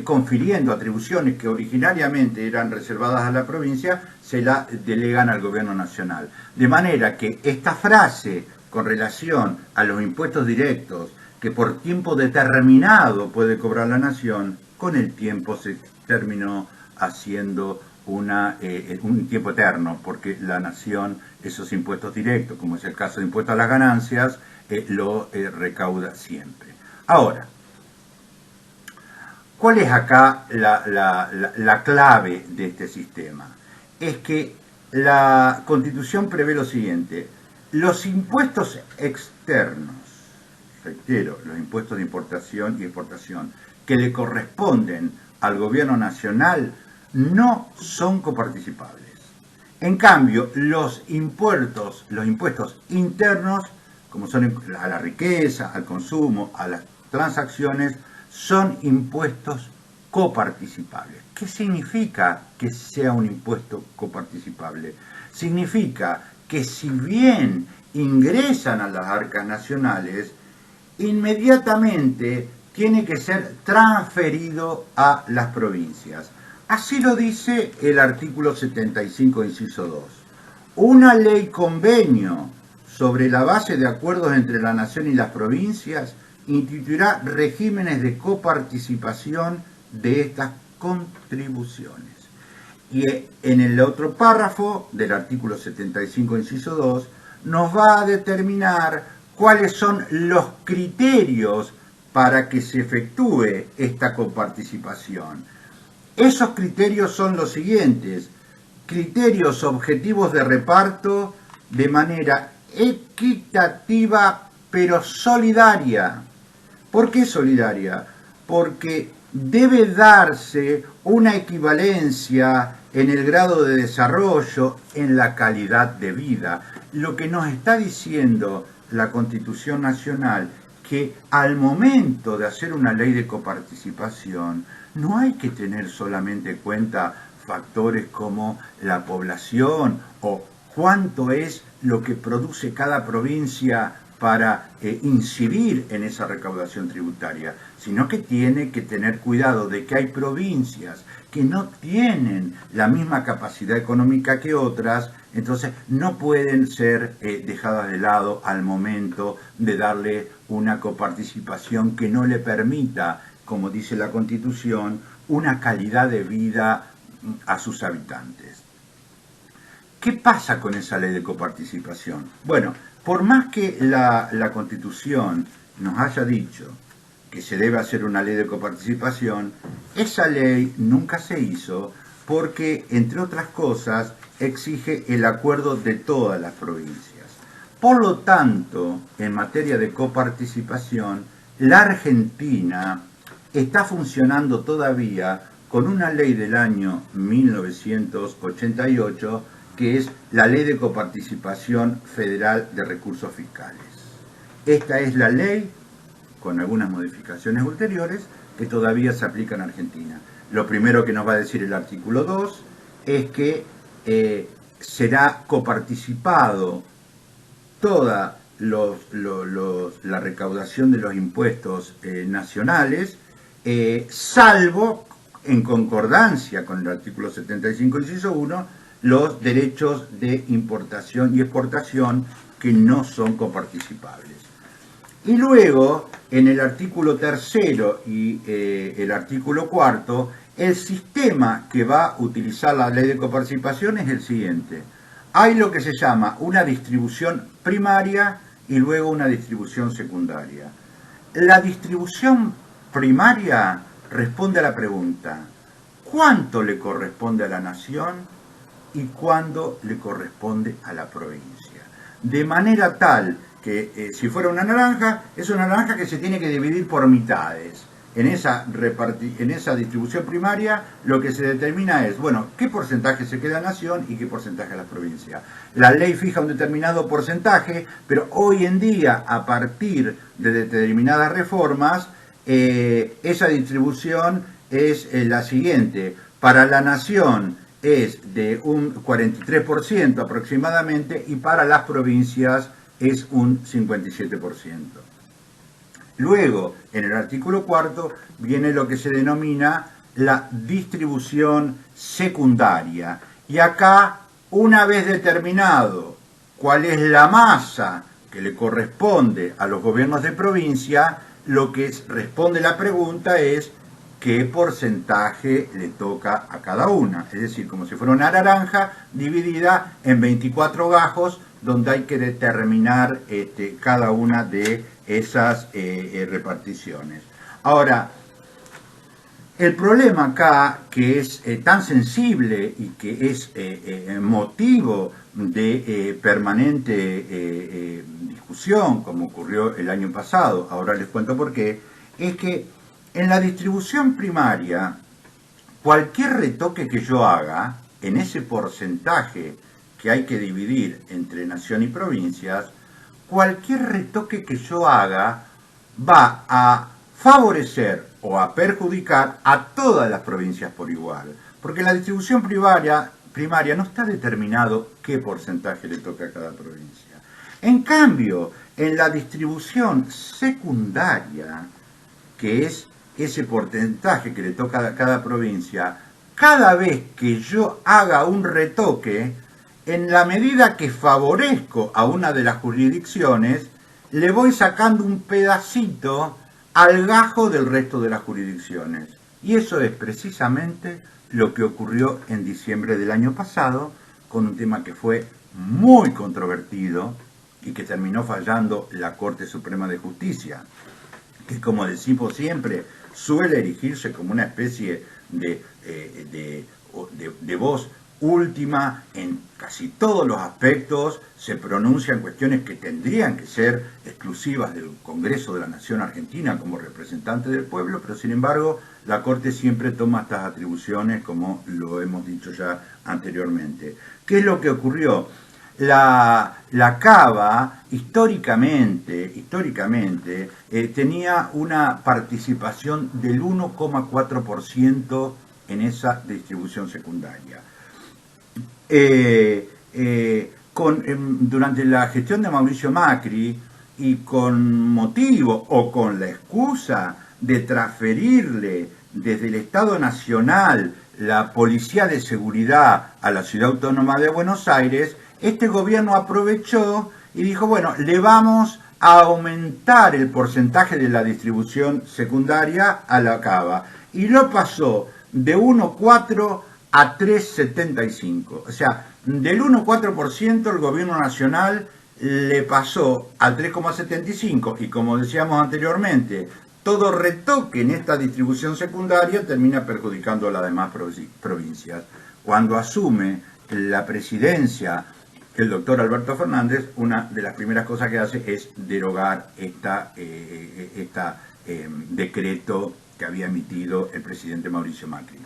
confiriendo atribuciones que originariamente eran reservadas a la provincia, se la delegan al gobierno nacional. De manera que esta frase con relación a los impuestos directos que por tiempo determinado puede cobrar la nación, con el tiempo se terminó haciendo un tiempo eterno, porque la nación esos impuestos directos, como es el caso de impuestos a las ganancias, lo recauda siempre. Ahora, ¿cuál es acá la clave de este sistema? Es que la Constitución prevé lo siguiente: los impuestos externos, reitero, los impuestos de importación y exportación, que le corresponden al gobierno nacional, no son coparticipables. En cambio, los impuestos internos, como son a la riqueza, al consumo, a las transacciones, son impuestos coparticipables. ¿Qué significa que sea un impuesto coparticipable? Significa que si bien ingresan a las arcas nacionales, inmediatamente tiene que ser transferido a las provincias. Así lo dice el artículo 75, inciso 2. Una ley convenio sobre la base de acuerdos entre la nación y las provincias instituirá regímenes de coparticipación de estas contribuciones. Y en el otro párrafo del artículo 75, inciso 2, nos va a determinar cuáles son los criterios para que se efectúe esta coparticipación. Esos criterios son los siguientes: criterios objetivos de reparto de manera equitativa pero solidaria. ¿Por qué solidaria? Porque debe darse una equivalencia en el grado de desarrollo, en la calidad de vida. Lo que nos está diciendo la Constitución Nacional, que al momento de hacer una ley de coparticipación, no hay que tener solamente en cuenta factores como la población o cuánto es lo que produce cada provincia para incidir en esa recaudación tributaria, sino que tiene que tener cuidado de que hay provincias que no tienen la misma capacidad económica que otras, entonces no pueden ser dejadas de lado al momento de darle una coparticipación que no le permita, como dice la Constitución, una calidad de vida a sus habitantes. ¿Qué pasa con esa ley de coparticipación? Bueno, por más que la Constitución nos haya dicho que se debe hacer una ley de coparticipación, esa ley nunca se hizo porque, entre otras cosas, exige el acuerdo de todas las provincias. Por lo tanto, en materia de coparticipación, la Argentina está funcionando todavía con una ley del año 1988, que es la Ley de Coparticipación Federal de Recursos Fiscales. Esta es la ley, con algunas modificaciones ulteriores, que todavía se aplica en Argentina. Lo primero que nos va a decir el artículo 2 es que será coparticipado toda la recaudación de los impuestos nacionales, salvo, en concordancia con el artículo 75, inciso 1, los derechos de importación y exportación que no son coparticipables. Y luego, en el artículo 3 y el artículo 4, el sistema que va a utilizar la ley de coparticipación es el siguiente. Hay lo que se llama una distribución primaria y luego una distribución secundaria. La distribución primaria responde a la pregunta: ¿cuánto le corresponde a la nación y cuándo le corresponde a la provincia? De manera tal que si fuera una naranja, es una naranja que se tiene que dividir por mitades. En esa distribución primaria lo que se determina es, bueno, qué porcentaje se queda a nación y qué porcentaje a la provincia. La ley fija un determinado porcentaje, pero hoy en día, a partir de determinadas reformas, esa distribución es la siguiente: para la nación es de un 43% aproximadamente y para las provincias es un 57%. Luego, en el artículo 4 viene lo que se denomina la distribución secundaria. Y acá, una vez determinado cuál es la masa que le corresponde a los gobiernos de provincia, lo que responde la pregunta es qué porcentaje le toca a cada una. Es decir, como si fuera una naranja dividida en 24 gajos, donde hay que determinar cada una de esas reparticiones. Ahora, el problema acá, que es tan sensible y que es motivo de permanente discusión, como ocurrió el año pasado, ahora les cuento por qué, es que en la distribución primaria, cualquier retoque que yo haga en ese porcentaje que hay que dividir entre nación y provincias, cualquier retoque que yo haga va a favorecer o a perjudicar a todas las provincias por igual. Porque en la distribución primaria no está determinado qué porcentaje le toca a cada provincia. En cambio, en la distribución secundaria, que es ese porcentaje que le toca a cada provincia, cada vez que yo haga un retoque, en la medida que favorezco a una de las jurisdicciones, le voy sacando un pedacito al gajo del resto de las jurisdicciones. Y eso es precisamente lo que ocurrió en diciembre del año pasado, con un tema que fue muy controvertido y que terminó fallando la Corte Suprema de Justicia, que, como decimos siempre, suele erigirse como una especie de voz última en casi todos los aspectos, se pronuncian cuestiones que tendrían que ser exclusivas del Congreso de la Nación Argentina como representante del pueblo, pero sin embargo la Corte siempre toma estas atribuciones, como lo hemos dicho ya anteriormente. ¿Qué es lo que ocurrió? La Cava históricamente tenía una participación del 1,4% en esa distribución secundaria. Durante la gestión de Mauricio Macri, y con motivo o con la excusa de transferirle desde el Estado Nacional la Policía de Seguridad a la Ciudad Autónoma de Buenos Aires, este gobierno aprovechó y dijo, bueno, le vamos a aumentar el porcentaje de la distribución secundaria a la Cava. Y lo pasó de 1,4 a 3,75. O sea, del 1,4% el gobierno nacional le pasó al 3,75. Y como decíamos anteriormente, todo retoque en esta distribución secundaria termina perjudicando a las demás provincias. Cuando asume la presidencia el doctor Alberto Fernández, una de las primeras cosas que hace es derogar este decreto que había emitido el presidente Mauricio Macri.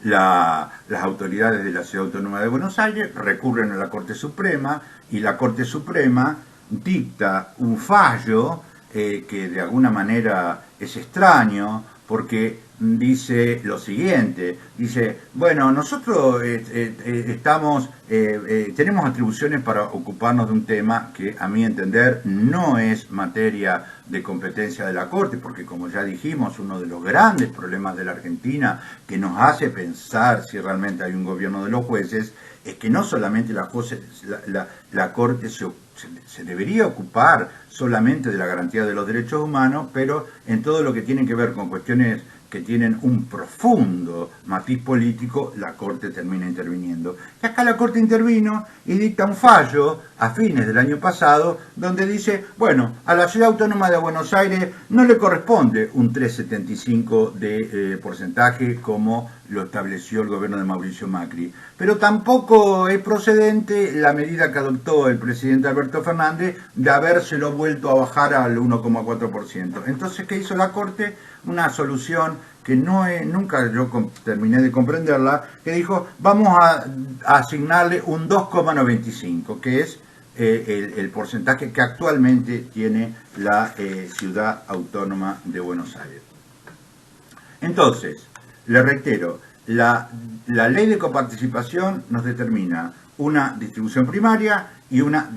Las autoridades de la Ciudad Autónoma de Buenos Aires recurren a la Corte Suprema y la Corte Suprema dicta un fallo que de alguna manera es extraño, porque dice lo siguiente, dice, bueno, nosotros tenemos atribuciones para ocuparnos de un tema que a mi entender no es materia de competencia de la Corte, porque como ya dijimos, uno de los grandes problemas de la Argentina que nos hace pensar si realmente hay un gobierno de los jueces, es que no solamente la Corte se debería ocupar solamente de la garantía de los derechos humanos, pero en todo lo que tiene que ver con cuestiones que tienen un profundo matiz político, la Corte termina interviniendo. Y acá la Corte intervino y dicta un fallo a fines del año pasado, donde dice, bueno, a la Ciudad Autónoma de Buenos Aires no le corresponde un 3,75 de porcentaje como lo estableció el gobierno de Mauricio Macri, pero tampoco es procedente la medida que adoptó el presidente Alberto Fernández de habérselo vuelto a bajar al 1,4%. Entonces, ¿qué hizo la Corte? Una solución que nunca yo terminé de comprenderla, que dijo, vamos a asignarle un 2,95, que es el porcentaje que actualmente tiene la Ciudad Autónoma de Buenos Aires. Entonces, le reitero, la ley de coparticipación nos determina una distribución primaria y una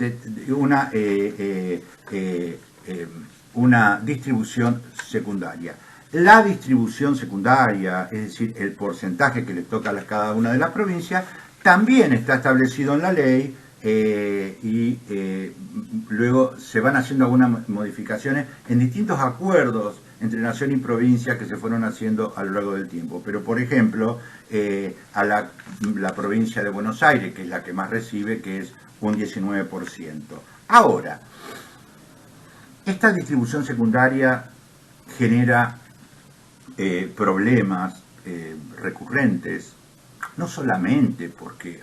distribución secundaria. La distribución secundaria, es decir, el porcentaje que le toca a cada una de las provincias, también está establecido en la ley y luego se van haciendo algunas modificaciones en distintos acuerdos entre nación y provincia que se fueron haciendo a lo largo del tiempo. Pero, por ejemplo, a la provincia de Buenos Aires, que es la que más recibe, que es un 19%. Ahora, esta distribución secundaria genera problemas recurrentes, no solamente porque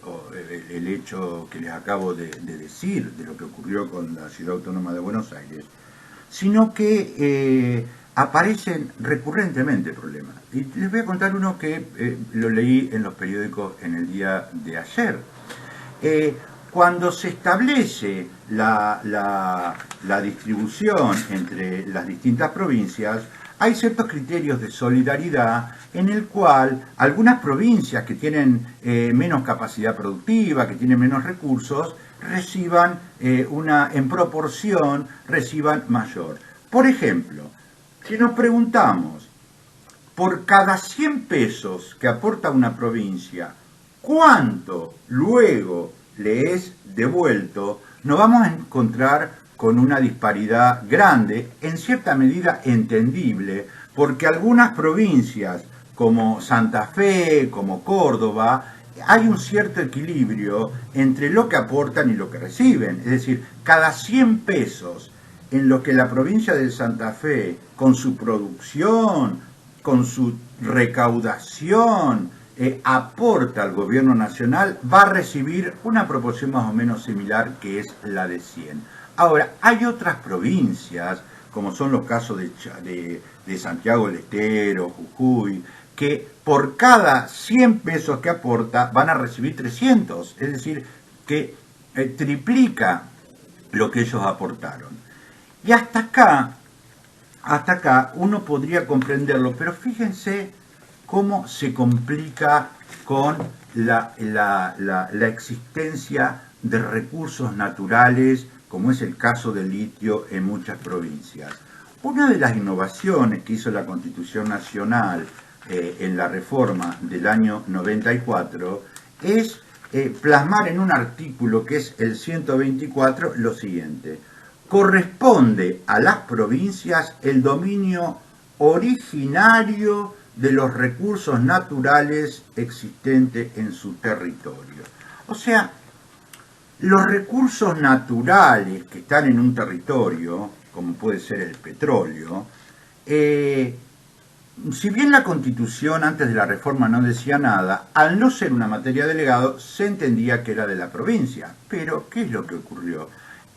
el hecho que les acabo de decir, de lo que ocurrió con la Ciudad Autónoma de Buenos Aires, sino que aparecen recurrentemente problemas. Y les voy a contar uno que lo leí en los periódicos en el día de ayer. Cuando se establece la distribución entre las distintas provincias, hay ciertos criterios de solidaridad en el cual algunas provincias que tienen menos capacidad productiva, que tienen menos recursos, reciban en proporción, reciban mayor. Por ejemplo, si nos preguntamos por cada 100 pesos que aporta una provincia, cuánto luego le es devuelto, nos vamos a encontrar con una disparidad grande, en cierta medida entendible, porque algunas provincias como Santa Fe, como Córdoba, hay un cierto equilibrio entre lo que aportan y lo que reciben. Es decir, cada 100 pesos en lo que la provincia de Santa Fe, con su producción, con su recaudación, aporta al gobierno nacional, va a recibir una proporción más o menos similar, que es la de 100. Ahora, hay otras provincias, como son los casos de Santiago del Estero, Jujuy, que por cada 100 pesos que aporta van a recibir 300, es decir, que triplica lo que ellos aportaron. Y hasta acá uno podría comprenderlo, pero fíjense cómo se complica con la existencia de recursos naturales, como es el caso del litio en muchas provincias. Una de las innovaciones que hizo la Constitución Nacional en la reforma del año 94 es plasmar en un artículo que es el 124 lo siguiente: corresponde a las provincias el dominio originario de los recursos naturales existentes en su territorio. O sea, los recursos naturales que están en un territorio, como puede ser el petróleo, si bien la Constitución antes de la reforma no decía nada, al no ser una materia de legado se entendía que era de la provincia. Pero, ¿qué es lo que ocurrió?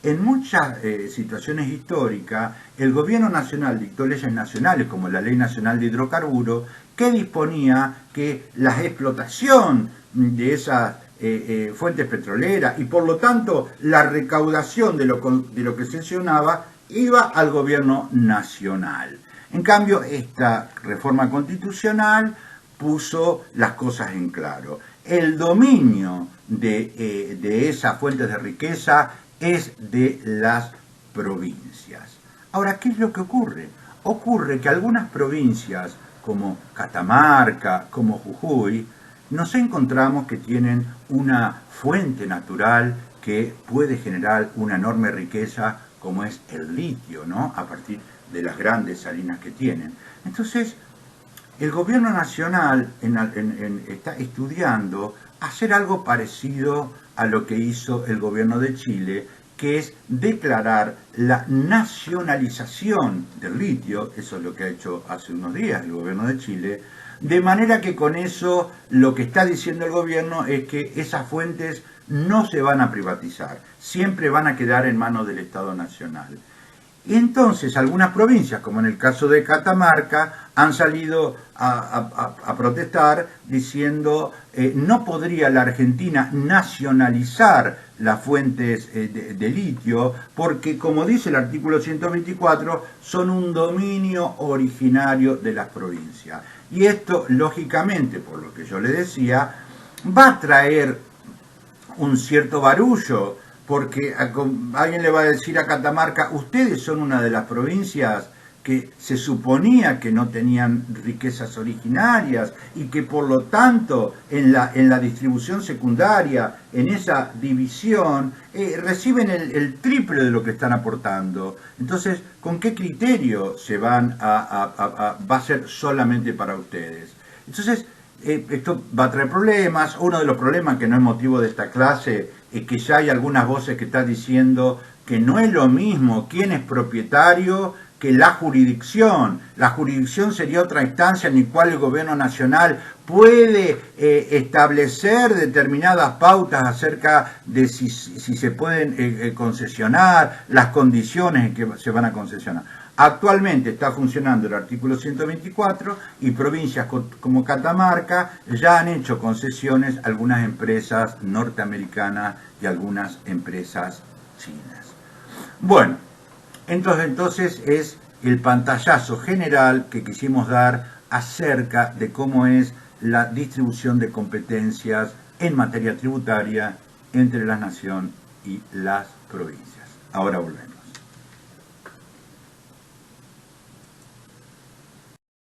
En muchas situaciones históricas, el gobierno nacional dictó leyes nacionales, como la Ley Nacional de Hidrocarburos, que disponía que la explotación de esas fuentes petroleras y por lo tanto la recaudación de lo que se accionaba iba al gobierno nacional. En cambio, esta reforma constitucional puso las cosas en claro. El dominio de esas fuentes de riqueza es de las provincias. Ahora, ¿qué es lo que ocurre? Ocurre que algunas provincias, como Catamarca, como Jujuy, nos encontramos que tienen una fuente natural que puede generar una enorme riqueza, como es el litio, ¿no? A partir de las grandes salinas que tienen. Entonces, el gobierno nacional está estudiando hacer algo parecido a lo que hizo el gobierno de Chile, que es declarar la nacionalización del litio. Eso es lo que ha hecho hace unos días el gobierno de Chile, de manera que con eso lo que está diciendo el gobierno es que esas fuentes no se van a privatizar, siempre van a quedar en manos del Estado Nacional. Y entonces algunas provincias, como en el caso de Catamarca, han salido a protestar diciendo no podría la Argentina nacionalizar las fuentes de litio porque, como dice el artículo 124, son un dominio originario de las provincias. Y esto, lógicamente, por lo que yo le decía, va a traer un cierto barullo, porque alguien le va a decir a Catamarca: ustedes son una de las provincias que se suponía que no tenían riquezas originarias y que por lo tanto en la distribución secundaria, en esa división, reciben el triple de lo que están aportando. Entonces, ¿con qué criterio se va a ser solamente para ustedes? Entonces, esto va a traer problemas. Uno de los problemas, que no es motivo de esta clase, es que ya hay algunas voces que están diciendo que no es lo mismo quién es propietario que la jurisdicción. La jurisdicción sería otra instancia en la cual el gobierno nacional puede establecer determinadas pautas acerca de si se pueden concesionar, las condiciones en que se van a concesionar. Actualmente está funcionando el artículo 124 y provincias como Catamarca ya han hecho concesiones a algunas empresas norteamericanas y algunas empresas chinas. Bueno, entonces es el pantallazo general que quisimos dar acerca de cómo es la distribución de competencias en materia tributaria entre la nación y las provincias. Ahora volvemos.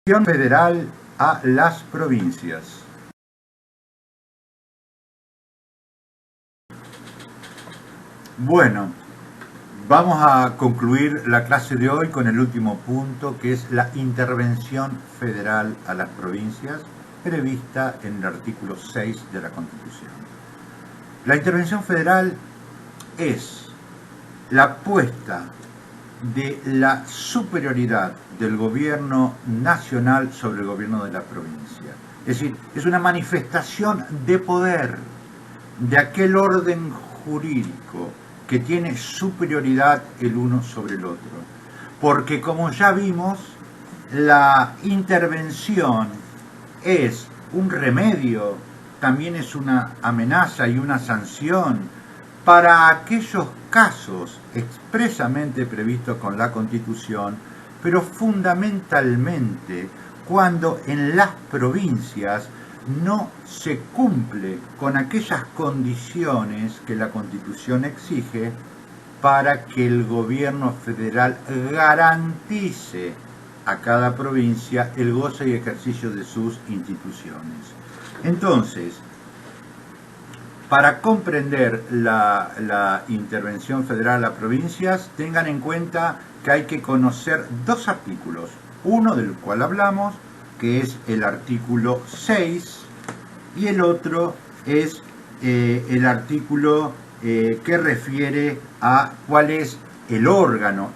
Federal a las provincias. Bueno, vamos a concluir la clase de hoy con el último punto, que es la intervención federal a las provincias, prevista en el artículo 6 de la Constitución. La intervención federal es la puesta de la superioridad del gobierno nacional sobre el gobierno de la provincia. Es decir, es una manifestación de poder de aquel orden jurídico que tiene superioridad el uno sobre el otro. Porque como ya vimos, la intervención es un remedio, también es una amenaza y una sanción para aquellos casos expresamente previstos con la Constitución, pero fundamentalmente cuando en las provincias no se cumple con aquellas condiciones que la Constitución exige para que el gobierno federal garantice a cada provincia el goce y ejercicio de sus instituciones. Entonces, para comprender la intervención federal a las provincias, tengan en cuenta que hay que conocer dos artículos. Uno del cual hablamos, que es el artículo 6, y el otro es el artículo que refiere a cuál es el órgano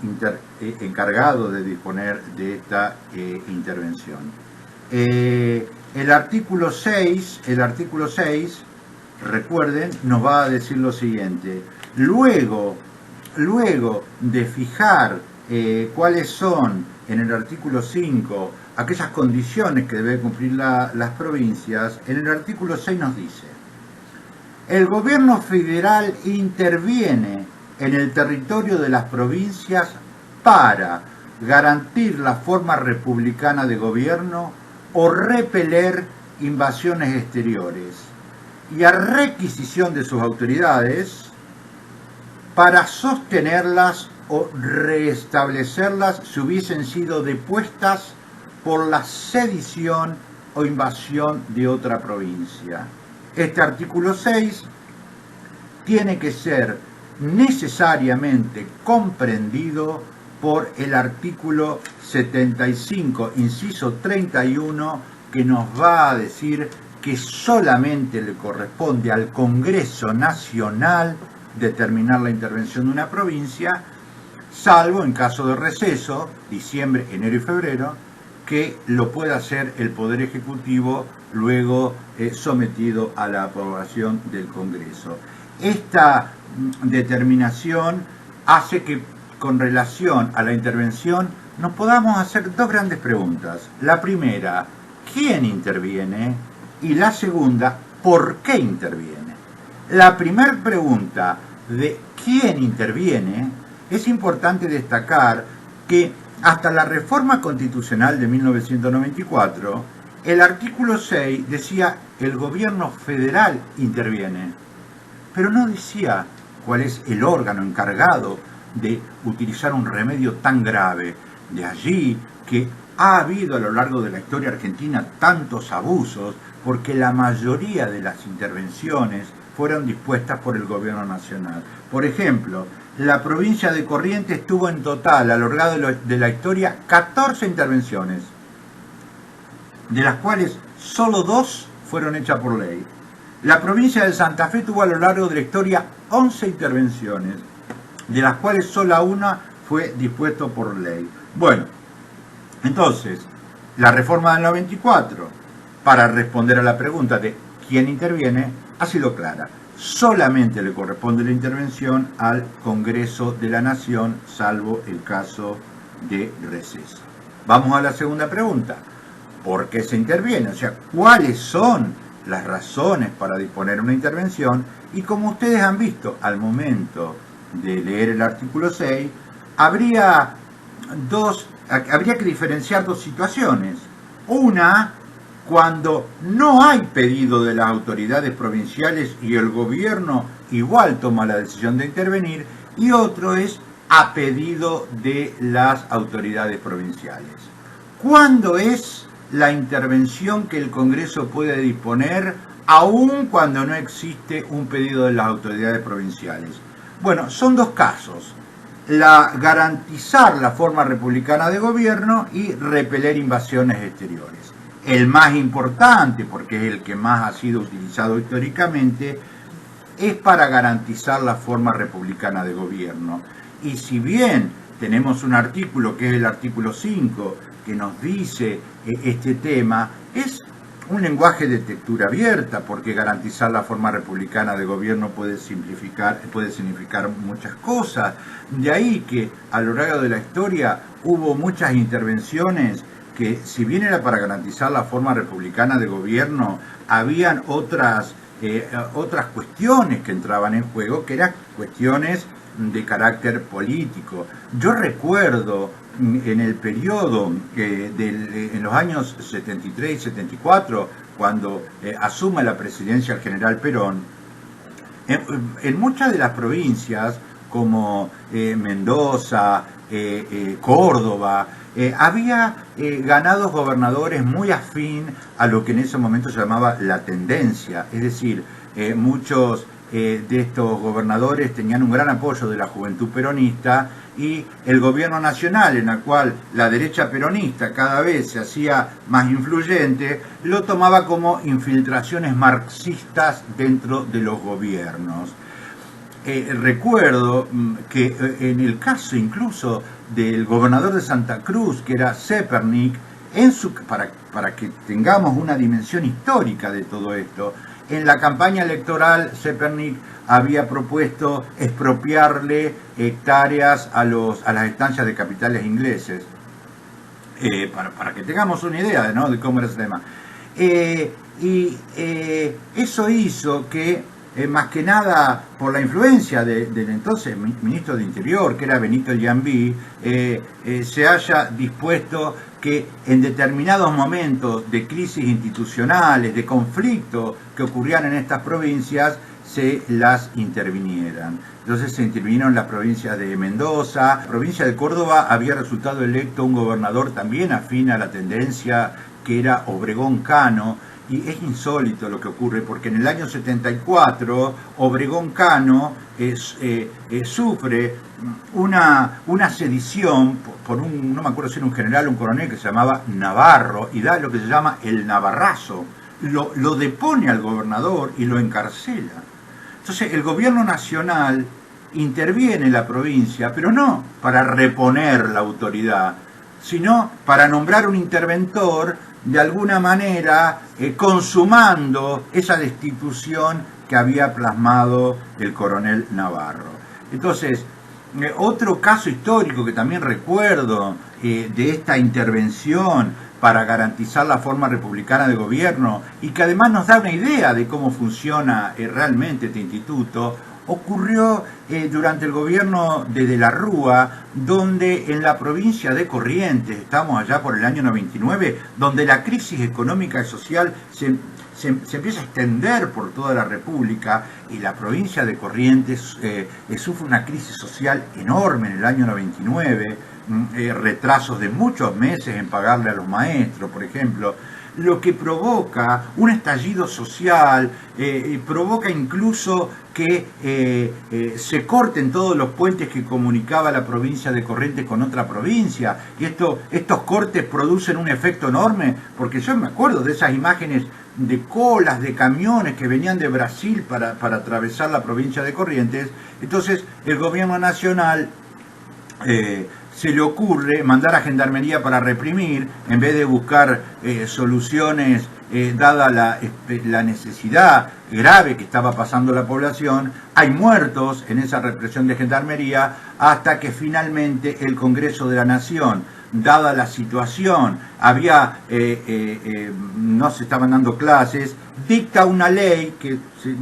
encargado de disponer de esta intervención. El artículo 6, recuerden, nos va a decir lo siguiente: luego de fijar cuáles son, en el artículo 5, aquellas condiciones que deben cumplir las provincias, en el artículo 6 nos dice: el gobierno federal interviene en el territorio de las provincias para garantir la forma republicana de gobierno o repeler invasiones exteriores, y a requisición de sus autoridades para sostenerlas o restablecerlas si hubiesen sido depuestas por la sedición o invasión de otra provincia. Este artículo 6 tiene que ser necesariamente comprendido por el artículo 75, inciso 31, que nos va a decir que solamente le corresponde al Congreso Nacional determinar la intervención de una provincia, salvo en caso de receso, diciembre, enero y febrero, que lo pueda hacer el Poder Ejecutivo luego sometido a la aprobación del Congreso. Esta determinación hace que, con relación a la intervención, nos podamos hacer dos grandes preguntas. La primera, ¿quién interviene? Y la segunda, ¿por qué interviene? La primera pregunta de quién interviene, es importante destacar que hasta la reforma constitucional de 1994, el artículo 6 decía el gobierno federal interviene, pero no decía cuál es el órgano encargado de utilizar un remedio tan grave. De allí que ha habido a lo largo de la historia argentina tantos abusos, porque la mayoría de las intervenciones fueron dispuestas por el gobierno nacional. Por ejemplo, la provincia de Corrientes tuvo en total, a lo largo de la historia, 14 intervenciones, de las cuales solo 2 fueron hechas por ley. La provincia de Santa Fe tuvo a lo largo de la historia 11 intervenciones, de las cuales solo una fue dispuesta por ley. Bueno, entonces, la reforma del 94, para responder a la pregunta de quién interviene, ha sido clara. Solamente le corresponde la intervención al Congreso de la Nación, salvo el caso de receso. Vamos a la segunda pregunta. ¿Por qué se interviene? O sea, ¿cuáles son las razones para disponer una intervención? Y como ustedes han visto al momento de leer el artículo 6, habría que diferenciar dos situaciones. Una, cuando no hay pedido de las autoridades provinciales y el gobierno igual toma la decisión de intervenir, y otro es a pedido de las autoridades provinciales. ¿Cuándo es la intervención que el Congreso puede disponer, aun cuando no existe un pedido de las autoridades provinciales? Bueno, son dos casos: garantizar la forma republicana de gobierno y repeler invasiones exteriores. El más importante, porque es el que más ha sido utilizado históricamente, es para garantizar la forma republicana de gobierno. Y si bien tenemos un artículo, que es el artículo 5, que nos dice este tema, es un lenguaje de textura abierta, porque garantizar la forma republicana de gobierno puede significar muchas cosas. De ahí que a lo largo de la historia hubo muchas intervenciones que, si bien era para garantizar la forma republicana de gobierno, habían otras cuestiones que entraban en juego, que eran cuestiones de carácter político. Yo recuerdo en el periodo en los años 73 y 74, cuando asume la presidencia el general Perón, en muchas de las provincias como Mendoza, Córdoba, había ganados gobernadores muy afín a lo que en ese momento se llamaba la tendencia, es decir, muchos de estos gobernadores tenían un gran apoyo de la juventud peronista, y el gobierno nacional, en el cual la derecha peronista cada vez se hacía más influyente, lo tomaba como infiltraciones marxistas dentro de los gobiernos. Recuerdo que en el caso incluso del gobernador de Santa Cruz, que era Zepernik, para que tengamos una dimensión histórica de todo esto, en la campaña electoral Zepernik había propuesto expropiarle hectáreas a las estancias de capitales ingleses, para que tengamos una idea, ¿no?, de cómo era ese tema. Eso hizo que, más que nada por la influencia del entonces ministro de Interior, que era Benito Giambì, se haya dispuesto que en determinados momentos de crisis institucionales, de conflicto que ocurrían en estas provincias, se las intervinieran. Entonces se intervinieron las provincias de Mendoza. La provincia de Córdoba había resultado electo un gobernador también afín a la tendencia, que era Obregón Cano. Y es insólito lo que ocurre, porque en el año 74 Obregón Cano sufre una sedición por no me acuerdo si era un general o un coronel, que se llamaba Navarro, y da lo que se llama el Navarrazo. Lo depone al gobernador y lo encarcela. Entonces el gobierno nacional interviene en la provincia, pero no para reponer la autoridad, sino para nombrar un interventor, de alguna manera consumando esa destitución que había plasmado el coronel Navarro. Entonces, otro caso histórico que también recuerdo de esta intervención para garantizar la forma republicana de gobierno, y que además nos da una idea de cómo funciona realmente este instituto, ocurrió durante el gobierno de la Rúa, donde en la provincia de Corrientes, estamos allá por el año 99, donde la crisis económica y social se empieza a extender por toda la República, y la provincia de Corrientes sufre una crisis social enorme en el año 99, retrasos de muchos meses en pagarle a los maestros, por ejemplo, lo que provoca un estallido social, provoca incluso que se corten todos los puentes que comunicaba la provincia de Corrientes con otra provincia, y estos cortes producen un efecto enorme, porque yo me acuerdo de esas imágenes de colas de camiones que venían de Brasil para atravesar la provincia de Corrientes. Entonces el gobierno nacional se le ocurre mandar a Gendarmería para reprimir, en vez de buscar soluciones dada la necesidad grave que estaba pasando la población. Hay muertos en esa represión de Gendarmería, hasta que finalmente el Congreso de la Nación, dada la situación, no se estaban dando clases, dicta una ley que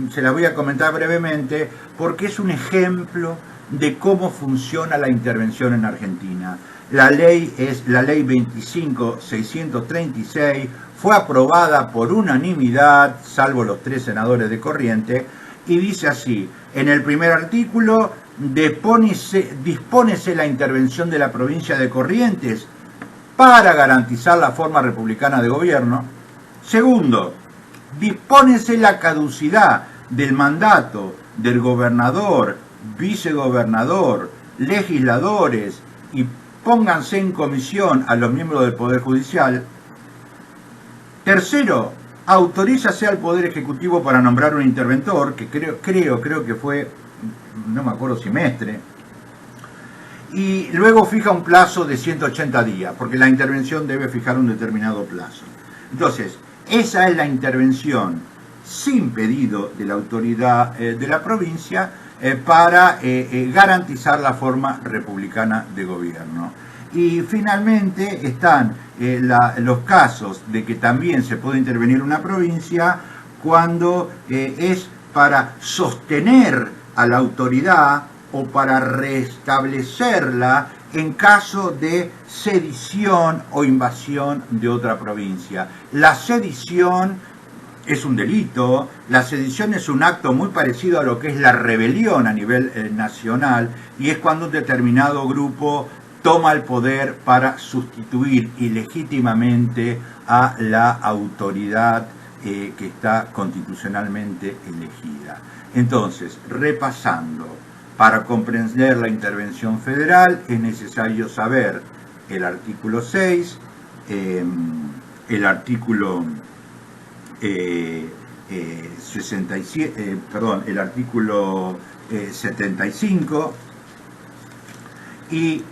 se la voy a comentar brevemente, porque es un ejemplo de cómo funciona la intervención en Argentina. La ley es la ley 25.636, fue aprobada por unanimidad, salvo los 3 senadores de Corrientes, y dice así: en el primer dispónese la intervención de la provincia de Corrientes para garantizar la forma republicana de gobierno. Segundo, dispónese la caducidad del mandato del gobernador, vicegobernador, legisladores y pónganse en comisión a los miembros del Poder Judicial. Tercero, autorízase al Poder Ejecutivo para nombrar un interventor, que creo que fue, no me acuerdo si Mestre, y luego fija un plazo de 180 días, porque la intervención debe fijar un determinado plazo. Entonces, esa es la intervención sin pedido de la autoridad de la provincia para garantizar la forma republicana de gobierno. Y finalmente están los casos de que también se puede intervenir una provincia cuando es para sostener a la autoridad o para restablecerla en caso de sedición o invasión de otra provincia. La sedición es un delito, la sedición es un acto muy parecido a lo que es la rebelión a nivel nacional, y es cuando un determinado grupo toma el poder para sustituir ilegítimamente a la autoridad que está constitucionalmente elegida. Entonces, repasando, para comprender la intervención federal es necesario saber el artículo 6, el artículo 67, el artículo 75 y